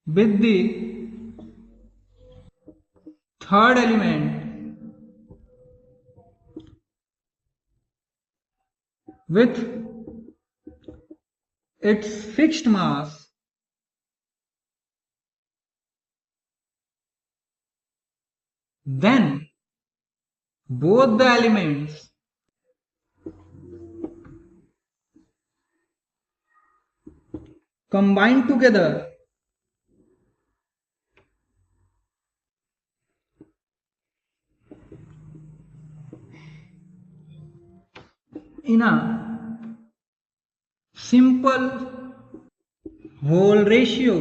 with the third element with its fixed mass, then both the elements combine together in a simple whole ratio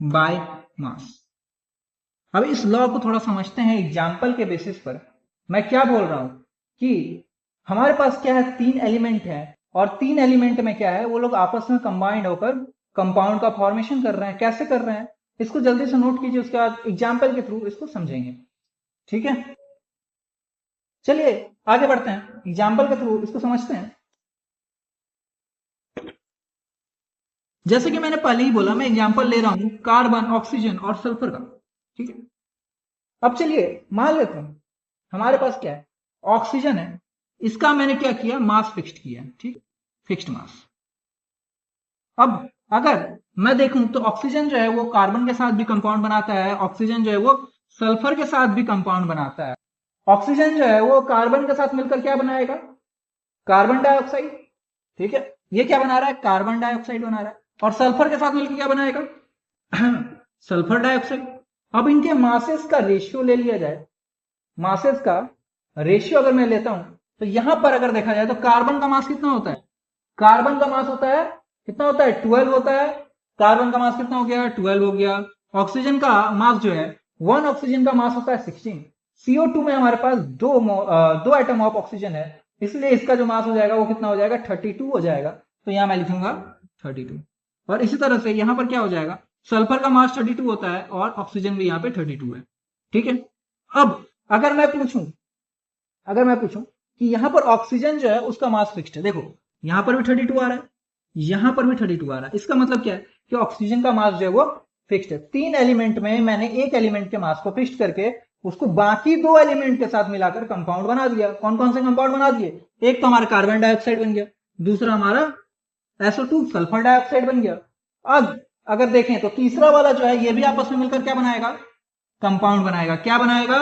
by mass। अब इस law को थोड़ा समझते हैं example के basis पर। मैं क्या बोल रहा हूं कि हमारे पास क्या है, तीन एलिमेंट है और तीन एलिमेंट में क्या है, वो लोग आपस में कंबाइंड होकर कंपाउंड का फॉर्मेशन कर रहे हैं। कैसे कर रहे हैं, इसको जल्दी से नोट कीजिए, उसके बाद एग्जाम्पल के थ्रू इसको समझेंगे। ठीक है, चलिए आगे बढ़ते हैं, एग्जाम्पल के थ्रू इसको समझते हैं। जैसे कि मैंने पहले ही बोला, मैं एग्जाम्पल ले रहा हूं कार्बन, ऑक्सीजन और सल्फर का। ठीक है, अब चलिए मान लेते हैं हमारे पास क्या है, ऑक्सीजन है, इसका मैंने क्या किया, मास फिक्स्ड किया। ठीक, फिक्स्ड मास। अब अगर मैं देखूं तो ऑक्सीजन जो है वो कार्बन के साथ भी कंपाउंड बनाता है, ऑक्सीजन जो है वो सल्फर के साथ भी कंपाउंड बनाता है। ऑक्सीजन जो है वो कार्बन के साथ मिलकर क्या बनाएगा? Carbon dioxide. ठीक है, ये क्या बना रहा है? कार्बन डाइऑक्साइड बना रहा है। और सल्फर के साथ मिलकर क्या बनाएगा? Sulphur dioxide. अब इनके मासेस का रेशियो ले लिया जाए, मासेस का रेशियो अगर मैं लेता हूं तो यहां पर अगर देखा जाए तो कार्बन का मास कितना होता है? कार्बन का मास होता है कितना होता है? 12 होता है। कार्बन का मास कितना हो गया? 12 हो गया। ऑक्सीजन का मास जो है, वन ऑक्सीजन का मास होता है 16। CO2 में हमारे पास दो एटम ऑफ ऑक्सीजन है, इसलिए इसका जो मास हो जाएगा वो कितना हो जाएगा? 32 हो जाएगा। तो यहां मैं लिखूंगा 32। और इसी तरह से यहां पर क्या हो जाएगा? सल्फर का मास 32 होता है और ऑक्सीजन भी यहाँ पे 32 है। ठीक है, अब अगर मैं पूछूं कि यहां पर ऑक्सीजन जो है उसका मास फिक्स्ड है, देखो यहां पर भी 32 आ रहा है, यहां पर भी 32 आ रहा है। इसका मतलब क्या है कि ऑक्सीजन का मास जो है वो फिक्स्ड है। तीन एलिमेंट में मैंने एक एलिमेंट के मास को फिक्स्ड करके उसको बाकी दो एलिमेंट के साथ मिलाकर कंपाउंड बना दिया। कौन कौन से कंपाउंड बना दिए? एक तो हमारा कार्बन डाइऑक्साइड बन गया, दूसरा हमारा SO2 सल्फर डाइऑक्साइड बन गया। अब अगर देखें तो तीसरा वाला जो है ये भी आपस में मिलकर क्या बनाएगा? कंपाउंड बनाएगा। क्या बनाएगा?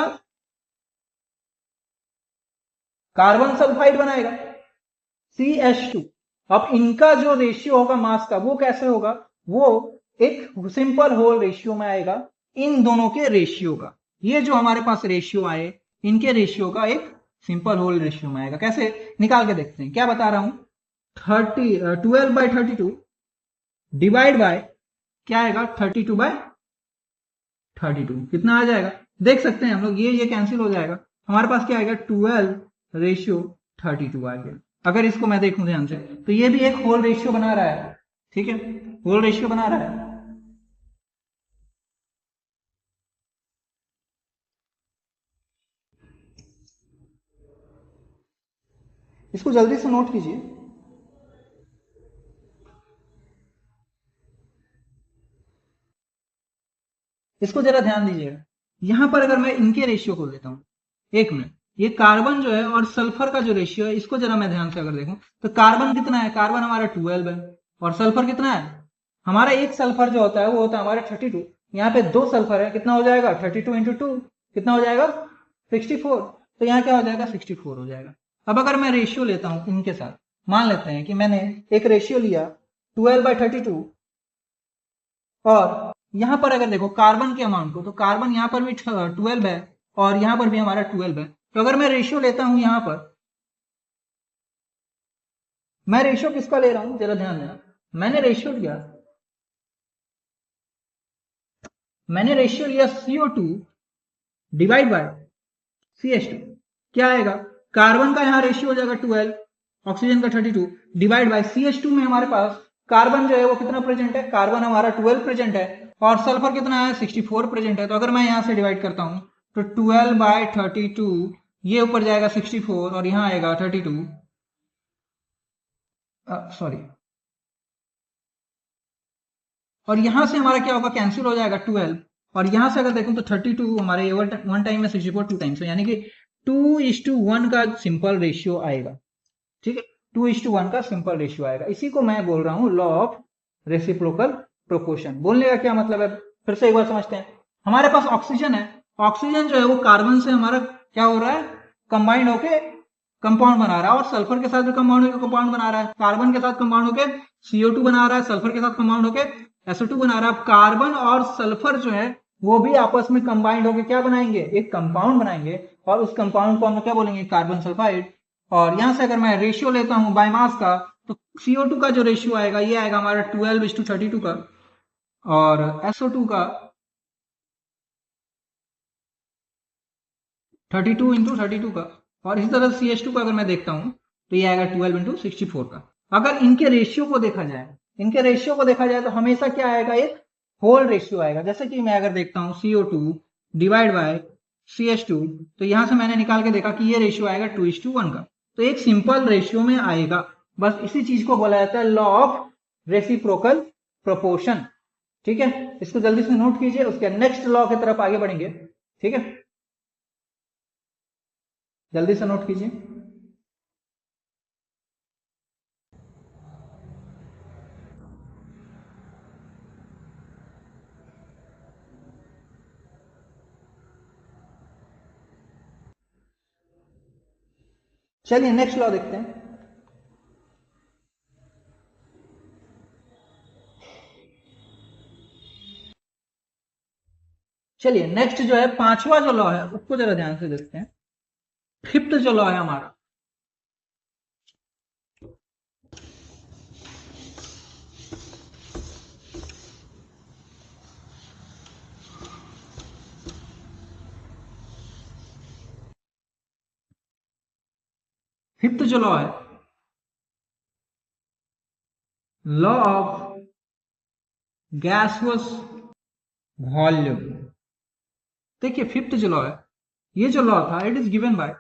कार्बन सल्फाइड बनाएगा, CH2। अब इनका जो रेशियो होगा मास का वो कैसे होगा? वो एक सिंपल होल रेशियो में आएगा, इन दोनों के रेशियो का। ये जो हमारे पास रेशियो आए, इनके रेशियो का एक सिंपल होल रेशियो में आएगा। कैसे निकाल के देखते हैं, क्या बता रहा हूं? 12/32 डिवाइड बाय क्या आएगा? 32/32 कितना आ जाएगा? देख सकते हैं हम लोग, ये कैंसिल हो जाएगा। हमारे पास क्या आएगा? 12/32 आ गया। अगर इसको मैं देखूं ध्यान से तो ये भी एक होल रेशियो बना रहा है। ठीक है, होल रेशियो बना रहा है। इसको जल्दी से नोट कीजिए। इसको जरा ध्यान दीजिएगा। यहां पर अगर मैं इनके रेशियो को लेता हूं, एक मिनट, ये कार्बन जो है और सल्फर का जो रेशियो है इसको जरा मैं ध्यान से अगर देखूं तो कार्बन कितना है? कार्बन हमारा 12 है। और सल्फर कितना है? हमारा एक सल्फर जो होता है वो होता है हमारा 32। यहाँ पे दो सल्फर है, कितना हो जाएगा? 32 × 2 कितना हो जाएगा? 64। तो यहाँ क्या हो जाएगा? 64 हो जाएगा। अब अगर मैं रेशियो लेता हूं इनके साथ, मान लेते हैं कि मैंने एक रेशियो लिया 12/32, और यहां पर अगर देखो कार्बन के अमाउंट को, तो कार्बन यहां पर भी 12 है और यहां पर भी हमारा 12 है। तो अगर मैं रेशियो लेता हूं यहां पर, मैं रेशियो किसका ले रहा हूं जरा ध्यान देना। मैंने रेशियो लिया CO2 डिवाइड बाय CH2। क्या आएगा? कार्बन का यहां रेशियो हो जाएगा 12, ऑक्सीजन का 32 डिवाइड बाय CH2 में हमारे पास कार्बन जो है वो कितना प्रेजेंट है? कार्बन हमारा 12 प्रेजेंट है और सल्फर कितना है? 64 प्रेजेंट है। तो अगर मैं यहां से डिवाइड करता हूं तो 12/32, ये ऊपर जाएगा 64 और यहां आएगा 32, सॉरी, और यहां से हमारा क्या होगा? कैंसिल हो जाएगा 12। और यहां से अगर देखूं तो 32 हमारे वन टाइम में 64 टू टाइम्स, यानी कि 2:1 का सिंपल रेशियो आएगा। ठीक है, 2:1 का सिंपल रेशियो आएगा। इसी को मैं बोल रहा हूं लॉ ऑफ रेसिप्रोकल प्रोपोर्शन। बोलने का क्या मतलब है, फिर से एक बार समझते हैं। हमारे पास ऑक्सीजन है, ऑक्सीजन जो है वो कार्बन से हमारा क्या हो रहा है? कंबाइंड होके कंपाउंड बना रहा है, और सल्फर के साथ भी कंपाउंड होकर कंपाउंड बना रहा है। कार्बन के साथ कंपाउंड होकर CO2 बना रहा है, सल्फर के साथ कंपाउंड होकर SO2 बना रहा है। कार्बन और सल्फर जो है वो भी आपस में कंबाइंड होकर क्या बनाएंगे? एक कंपाउंड बनाएंगे, और उस कंपाउंड को हम क्या बोलेंगे? Carbon sulphide. और यहां से अगर मैं रेशियो लेता हूं बाय मास का, तो CO2 का जो रेशियो आएगा ये आएगा हमारा 12:32 का, और SO2 का 32 × 32 का, और इसी तरह CH2 का अगर मैं देखता हूं तो ये आएगा 12 × 64 का। अगर इनके रेशियो को देखा जाए तो हमेशा क्या आएगा? एक होल रेशियो आएगा। जैसे कि मैं अगर देखता हूं CO2 डिवाइड बाय CH2, तो यहां से मैंने निकाल के देखा कि ये रेशियो आएगा 2:1 का। तो एक सिंपल रेशियो में आएगा। बस इसी चीज को बोला जाता है लॉ ऑफ रेसिप्रोकल प्रोपोर्शन। ठीक है, इसको जल्दी से नोट कीजिए, उसके नेक्स्ट लॉ की तरफ आगे बढ़ेंगे। ठीक है, जल्दी से नोट कीजिए। चलिए नेक्स्ट लॉ देखते हैं। चलिए नेक्स्ट जो है पांचवा जो लॉ है उसको जरा ध्यान से देखते हैं। फिफ्थ जो लॉ है हमारा, फिफ्थ जो लॉ है, लॉ ऑफ गैसवस वॉल्यूम। देखिए फिफ्थ जो लॉ है, ये जो लॉ था इट इज गिवन बाय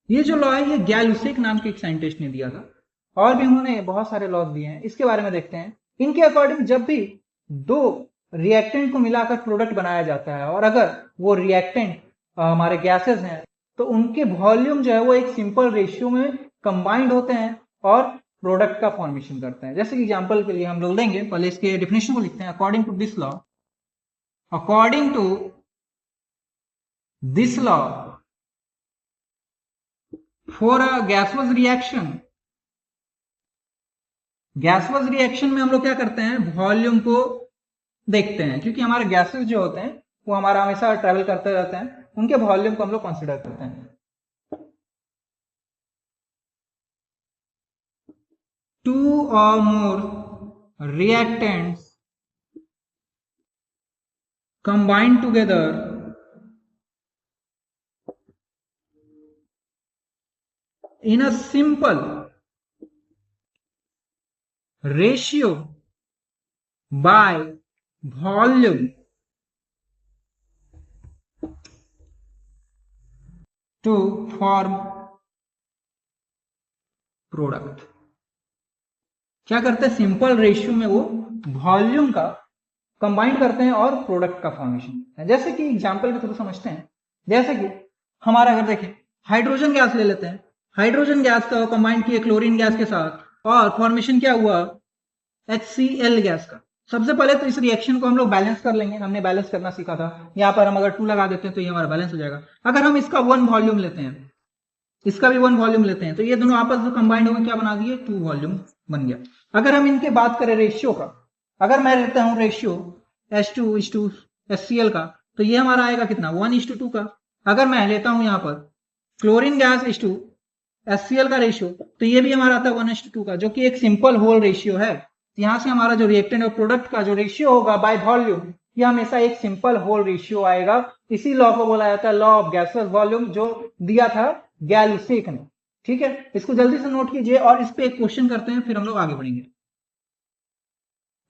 ये जो लॉ है ये गैलुसेक नाम के एक साइंटिस्ट ने दिया था, और भी उन्होंने बहुत सारे लॉज दिए हैं। इसके बारे में देखते हैं। इनके अकॉर्डिंग जब भी दो रिएक्टेंट को मिलाकर प्रोडक्ट बनाया जाता है और अगर वो रिएक्टेंट हमारे गैसेस हैं तो उनके वॉल्यूम जो है वो एक सिंपल रेशियो में कंबाइंड होते हैं और प्रोडक्ट का फॉर्मेशन करते हैं। जैसे कि एग्जांपल के लिए हम लोग लेंगे, पहले इसके डेफिनेशन को लिखते हैं। According to this law, according to this law for a gaseous reaction में हम लोग क्या करते हैं, वॉल्यूम को देखते हैं, क्योंकि हमारे गैसेस जो होते हैं वो हमारा हमेशा ट्रेवल करते रहते हैं, उनके वॉल्यूम को हम लोग कंसिडर करते हैं। टू और more reactants combined together in a simple ratio by volume to form product. क्या करते हैं, सिंपल रेशियो में वो वॉल्यूम का कंबाइन करते हैं और प्रोडक्ट का फॉर्मेशन। जैसे कि एग्जांपल के थ्रू समझते हैं। जैसे कि हमारा अगर देखें हाइड्रोजन गैस ले लेते हैं, हाइड्रोजन गैस का कंबाइन किए क्लोरीन गैस के साथ और फॉर्मेशन क्या हुआ, HCl गैस का। सबसे पहले तो इस रिएक्शन को हम लोग बैलेंस कर लेंगे, हमने बैलेंस करना सीखा था। यहाँ पर हम अगर 2 लगा देते हैं तो ये हमारा बैलेंस हो जाएगा। अगर हम इसका 1 वॉल्यूम लेते हैं, इसका भी 1 वॉल्यूम लेते हैं, तो ये दोनों आपस में कंबाइंड होकर क्या बना दिए, 2 वॉल्यूम बन गया। अगर हम इनके बात करें रेशियो का, अगर मैं लेता हूं रेशियो H2 HCl का, तो ये हमारा आएगा कितना, 1:2 का। अगर मैं लेता हूं यहाँ पर क्लोरीन गैस H2 HCl का रेशियो, तो ये भी हमारा आता है 1:2 का, जो कि एक सिंपल होल रेशियो है। यहां से हमारा जो रिएक्टेंट और प्रोडक्ट का जो रेशियो होगा बाय वॉल्यूम, ये हमेशा एक सिंपल होल रेशियो आएगा। इसी लॉ को बोला जाता है लॉ ऑफ गैसेस वॉल्यूम, जो दिया था गैलुसेक ने। ठीक है, इसको जल्दी से नोट कीजिए और इस पे एक क्वेश्चन करते हैं, फिर हम लोग आगे बढ़ेंगे।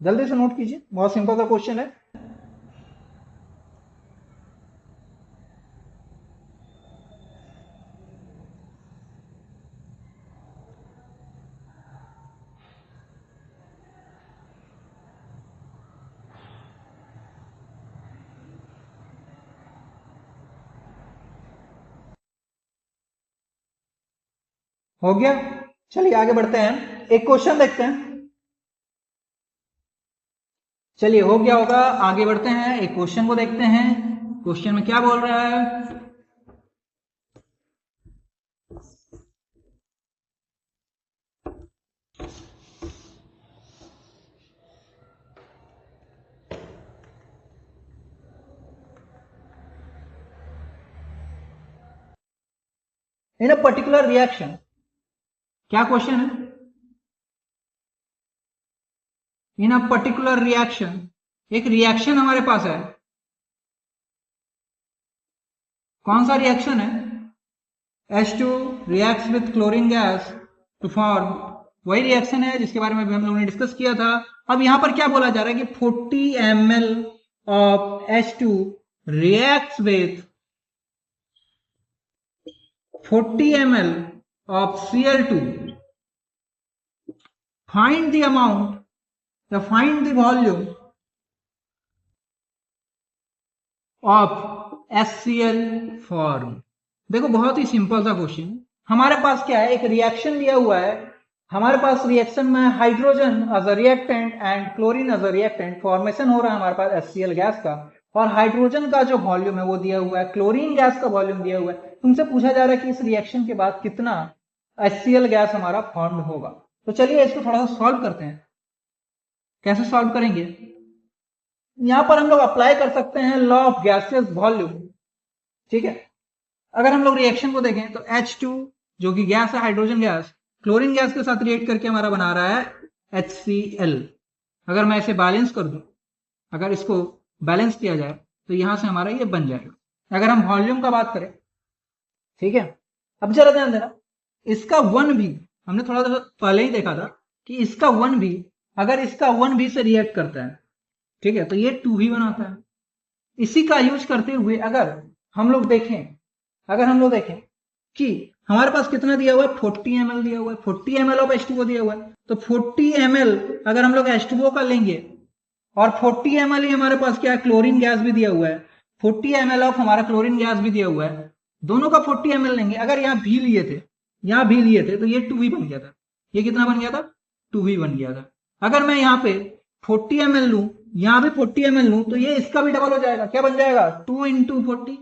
जल्दी से नोट कीजिए, बहुत सिंपल सा क्वेश्चन है। हो गया, चलिए आगे बढ़ते हैं, एक क्वेश्चन देखते हैं। चलिए हो गया होगा, आगे बढ़ते हैं, एक क्वेश्चन को देखते हैं। क्वेश्चन में क्या बोल रहा है, इन अ पर्टिकुलर रिएक्शन। क्या क्वेश्चन है, इन अ पर्टिकुलर रिएक्शन, एक रिएक्शन हमारे पास है। कौन सा रिएक्शन है, H2 reacts with chlorine gas to form, वही रिएक्शन है जिसके बारे में भी हम लोगों ने डिस्कस किया था। अब यहां पर क्या बोला जा रहा है कि 40 ml of H2 reacts with 40 ml of Cl2, find the amount, find the volume of HCl form। देखो बहुत ही सिंपल सा क्वेश्चन, हमारे पास क्या है, एक रिएक्शन दिया हुआ है, हमारे पास रिएक्शन में hydrogen as a reactant and chlorine as a reactant formation हो रहा है हमारे पास HCl गैस का, और हाइड्रोजन का जो वॉल्यूम है वो दिया हुआ है, क्लोरीन गैस का वॉल्यूम दिया हुआ है। तुमसे पूछा जा रहा है कि इस रिएक्शन के बाद कितना HCl गैस हमारा फॉर्म होगा। तो चलिए इसको थोड़ा सा सॉल्व करते हैं। कैसे सॉल्व करेंगे? यहां पर हम लोग अप्लाई कर सकते हैं लॉ ऑफ गैसियस वॉल्यूम। ठीक है, अगर हम लोग रिएक्शन को देखें तो H2 जो कि गैस है, हाइड्रोजन गैस, क्लोरीन गैस के साथ रिएक्ट करके हमारा बना रहा है HCl। अगर मैं इसे बैलेंस कर दूं, अगर इसको बैलेंस किया जाए तो यहां से हमारा ये बन जाएगा। अगर हम वॉल्यूम का बात करें, ठीक है, अब जरा ध्यान देना, इसका वन भी हमने थोड़ा सा पहले ही देखा था कि इसका वन भी अगर इसका वन भी से रिएक्ट करता है, ठीक है, तो ये टू भी बनाता है। इसी का यूज करते हुए अगर हम लोग देखें कि हमारे पास कितना दिया हुआ है, 40 ml दिया हुआ है, 40 ml ऑफ H2O दिया हुआ है। तो 40 ml अगर हम लोग H2O का लेंगे, और 40 ml ही हमारे पास क्या है, क्लोरीन गैस भी दिया हुआ है, 40 ml ऑफ हमारा क्लोरीन गैस भी दिया हुआ है, दोनों का 40 ml लेंगे। अगर यहाँ भी लिए थे तो ये 2v बन गया था। ये कितना बन गया था? 2v बन गया था। अगर मैं यहाँ पे 40 ml लूं, यहाँ भी 40 ml लूं, तो ये इसका भी डबल हो जाएगा। क्या बन जाएगा? 2 into 40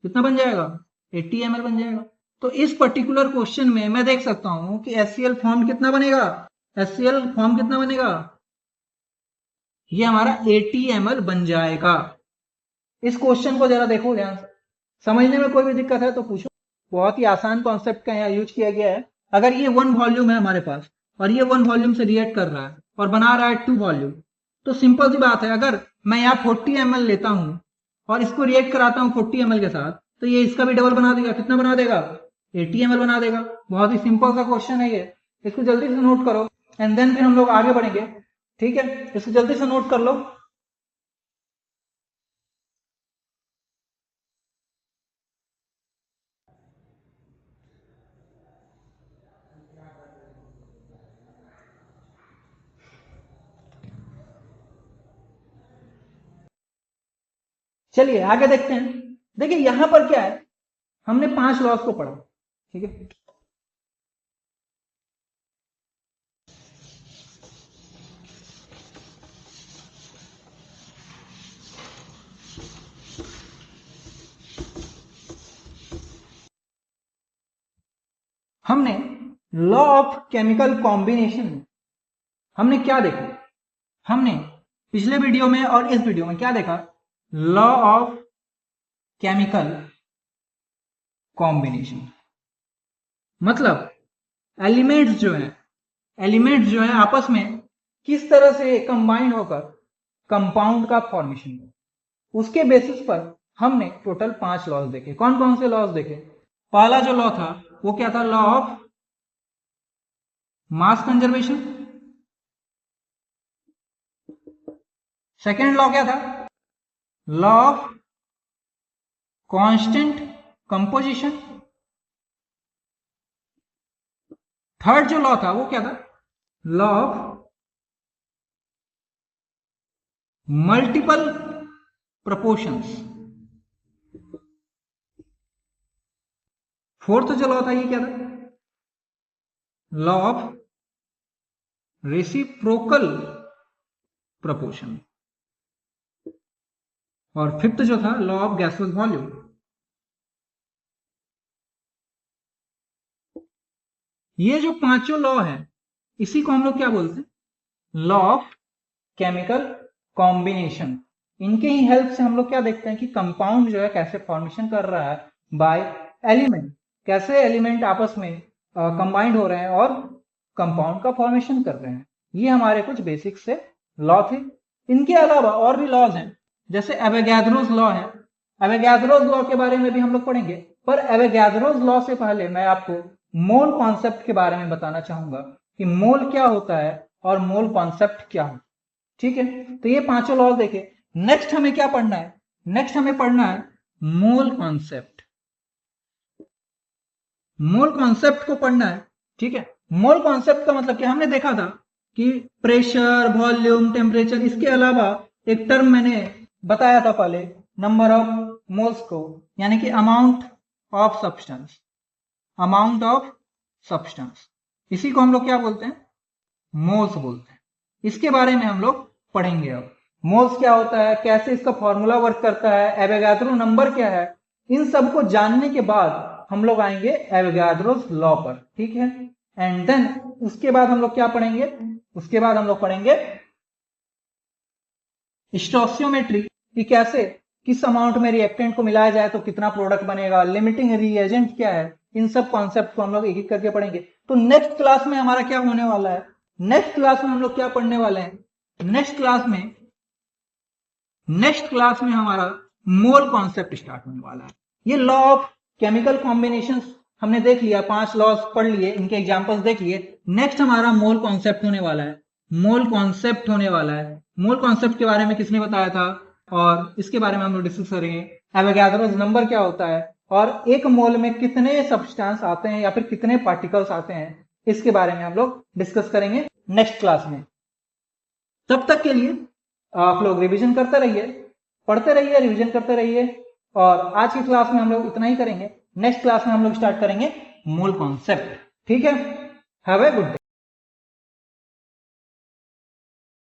कितना बन जाएगा? 80 ml बन जाएगा। तो इस पर्टिकुलर क्वेश्चन में मैं देख सकता हूं कि HCl फॉर्म कितना बनेगा? HCl फॉर्म कितना बनेगा? ये हमारा 80 ml बन जाएगा। इस क्वेश्चन को जरा देखो ध्यान से, समझने में कोई भी दिक्कत है तो पूछो। बहुत ही आसान कॉन्सेप्ट का यहाँ यूज किया गया है। अगर ये वन वॉल्यूम है हमारे पास और ये वन वॉल्यूम से रिएक्ट कर रहा है और बना रहा है टू वॉल्यूम, तो सिंपल सी बात है, अगर मैं यहाँ 40 ml लेता हूं और इसको रिएक्ट कराता हूं 40 ml के साथ, तो ये इसका भी डबल बना देगा। कितना बना देगा? 80 ml बना देगा। बहुत ही सिंपल सा क्वेश्चन है ये, इसको जल्दी से नोट करो एंड देन फिर हम लोग आगे बढ़ेंगे। ठीक है, इसको जल्दी से नोट कर लो। चलिए आगे देखते हैं। देखिए यहां पर क्या है, हमने 5 लॉस को पढ़ा। ठीक है, हमने लॉ ऑफ केमिकल कॉम्बिनेशन में हमने क्या देखा? हमने पिछले वीडियो में और इस वीडियो में क्या देखा? लॉ ऑफ केमिकल कॉम्बिनेशन मतलब एलिमेंट्स जो है आपस में किस तरह से कंबाइंड होकर कंपाउंड का फॉर्मेशन हो। उसके बेसिस पर हमने टोटल 5 लॉज देखे। कौन कौन से लॉज देखे? पहला जो लॉ था वो क्या था? Law of mass conservation. Second law क्या था? Law of constant composition. Third जो लॉ था वो क्या था? Law of multiple proportions. Fourth जो लॉ था ये क्या था? Law of reciprocal proportion. और फिफ्थ जो था लॉ ऑफ गैसियस वॉल्यूम। ये जो पांचों लॉ है इसी को हम लोग क्या बोलते हैं? Law of chemical combination. इनके ही हेल्प से हम लोग क्या देखते हैं कि कंपाउंड जो है कैसे फॉर्मेशन कर रहा है बाय एलिमेंट, कैसे एलिमेंट आपस में कंबाइंड हो रहे हैं और कंपाउंड का फॉर्मेशन कर रहे हैं। ये हमारे कुछ बेसिक से लॉ थे। इनके अलावा और भी लॉज हैं, जैसे एवोगैड्रोस लॉ है। एवोगैड्रोस लॉ के बारे में भी हम लोग पढ़ेंगे, पर एवोगैड्रोस लॉ से पहले मैं आपको मोल कॉन्सेप्ट के बारे में बताना चाहूंगा कि मोल क्या होता है और मोल कॉन्सेप्ट क्या है। ठीक है, तो ये पांचों लॉज देखे। नेक्स्ट हमें क्या पढ़ना है? नेक्स्ट हमें पढ़ना है मोल कॉन्सेप्ट। मोल कॉन्सेप्ट को पढ़ना है। ठीक है, मोल कॉन्सेप्ट का मतलब क्या? हमने देखा था कि प्रेशर, वॉल्यूम, टेम्परेचर, इसके अलावा एक टर्म मैंने बताया था पहले, नंबर ऑफ मोल्स को, यानी कि अमाउंट ऑफ सब्सटेंस। इसी को हम लोग क्या बोलते हैं, मोल्स बोलते हैं। इसके बारे में हम लोग पढ़ेंगे। अब मोल्स क्या होता है, कैसे इसका फॉर्मूला वर्क करता है, एवोगाद्रो नंबर क्या है, इन सब को जानने के बाद हम लोग आएंगे एवोगाद्रोस लॉ पर, ठीक है। एंड देन उसके बाद हम लोग क्या पढ़ेंगे, उसके बाद हम लोग पढ़ेंगे स्टोइकियोमेट्री, कि कैसे किस अमाउंट में रिएक्टेंट को मिलाया जाए तो कितना प्रोडक्ट बनेगा, लिमिटिंग रिएजेंट क्या है, इन सब कॉन्सेप्ट को हम लोग एक एक करके पढ़ेंगे। तो नेक्स्ट क्लास में हमारा क्या होने वाला है, नेक्स्ट क्लास में हम लोग क्या पढ़ने वाले हैं, नेक्स्ट क्लास में हमारा मोल कॉन्सेप्ट स्टार्ट होने वाला है। ये लॉ ऑफ केमिकल कॉम्बिनेशन हमने देख लिया, 5 लॉज पढ़ लिए, इनके एग्जांपल्स देख लिए। नेक्स्ट हमारा मोल कॉन्सेप्ट होने वाला है, मोल कॉन्सेप्ट होने वाला है। मोल कॉन्सेप्ट के बारे में किसने बताया था, और इसके बारे में हम लोग डिस्कस करेंगे। एवोगाद्रोस नंबर क्या होता है, और एक मोल में कितने सब्सटेंस आते हैं या फिर कितने पार्टिकल्स आते हैं, इसके बारे में हम लोग डिस्कस करेंगे नेक्स्ट क्लास में। तब तक के लिए आप लोग रिवीजन करते रहिए, पढ़ते रहिए, रिवीजन करते रहिए। और आज की क्लास में हम लोग इतना ही करेंगे। नेक्स्ट क्लास में हम लोग स्टार्ट करेंगे मोल कॉन्सेप्ट, ठीक है। Have a good day.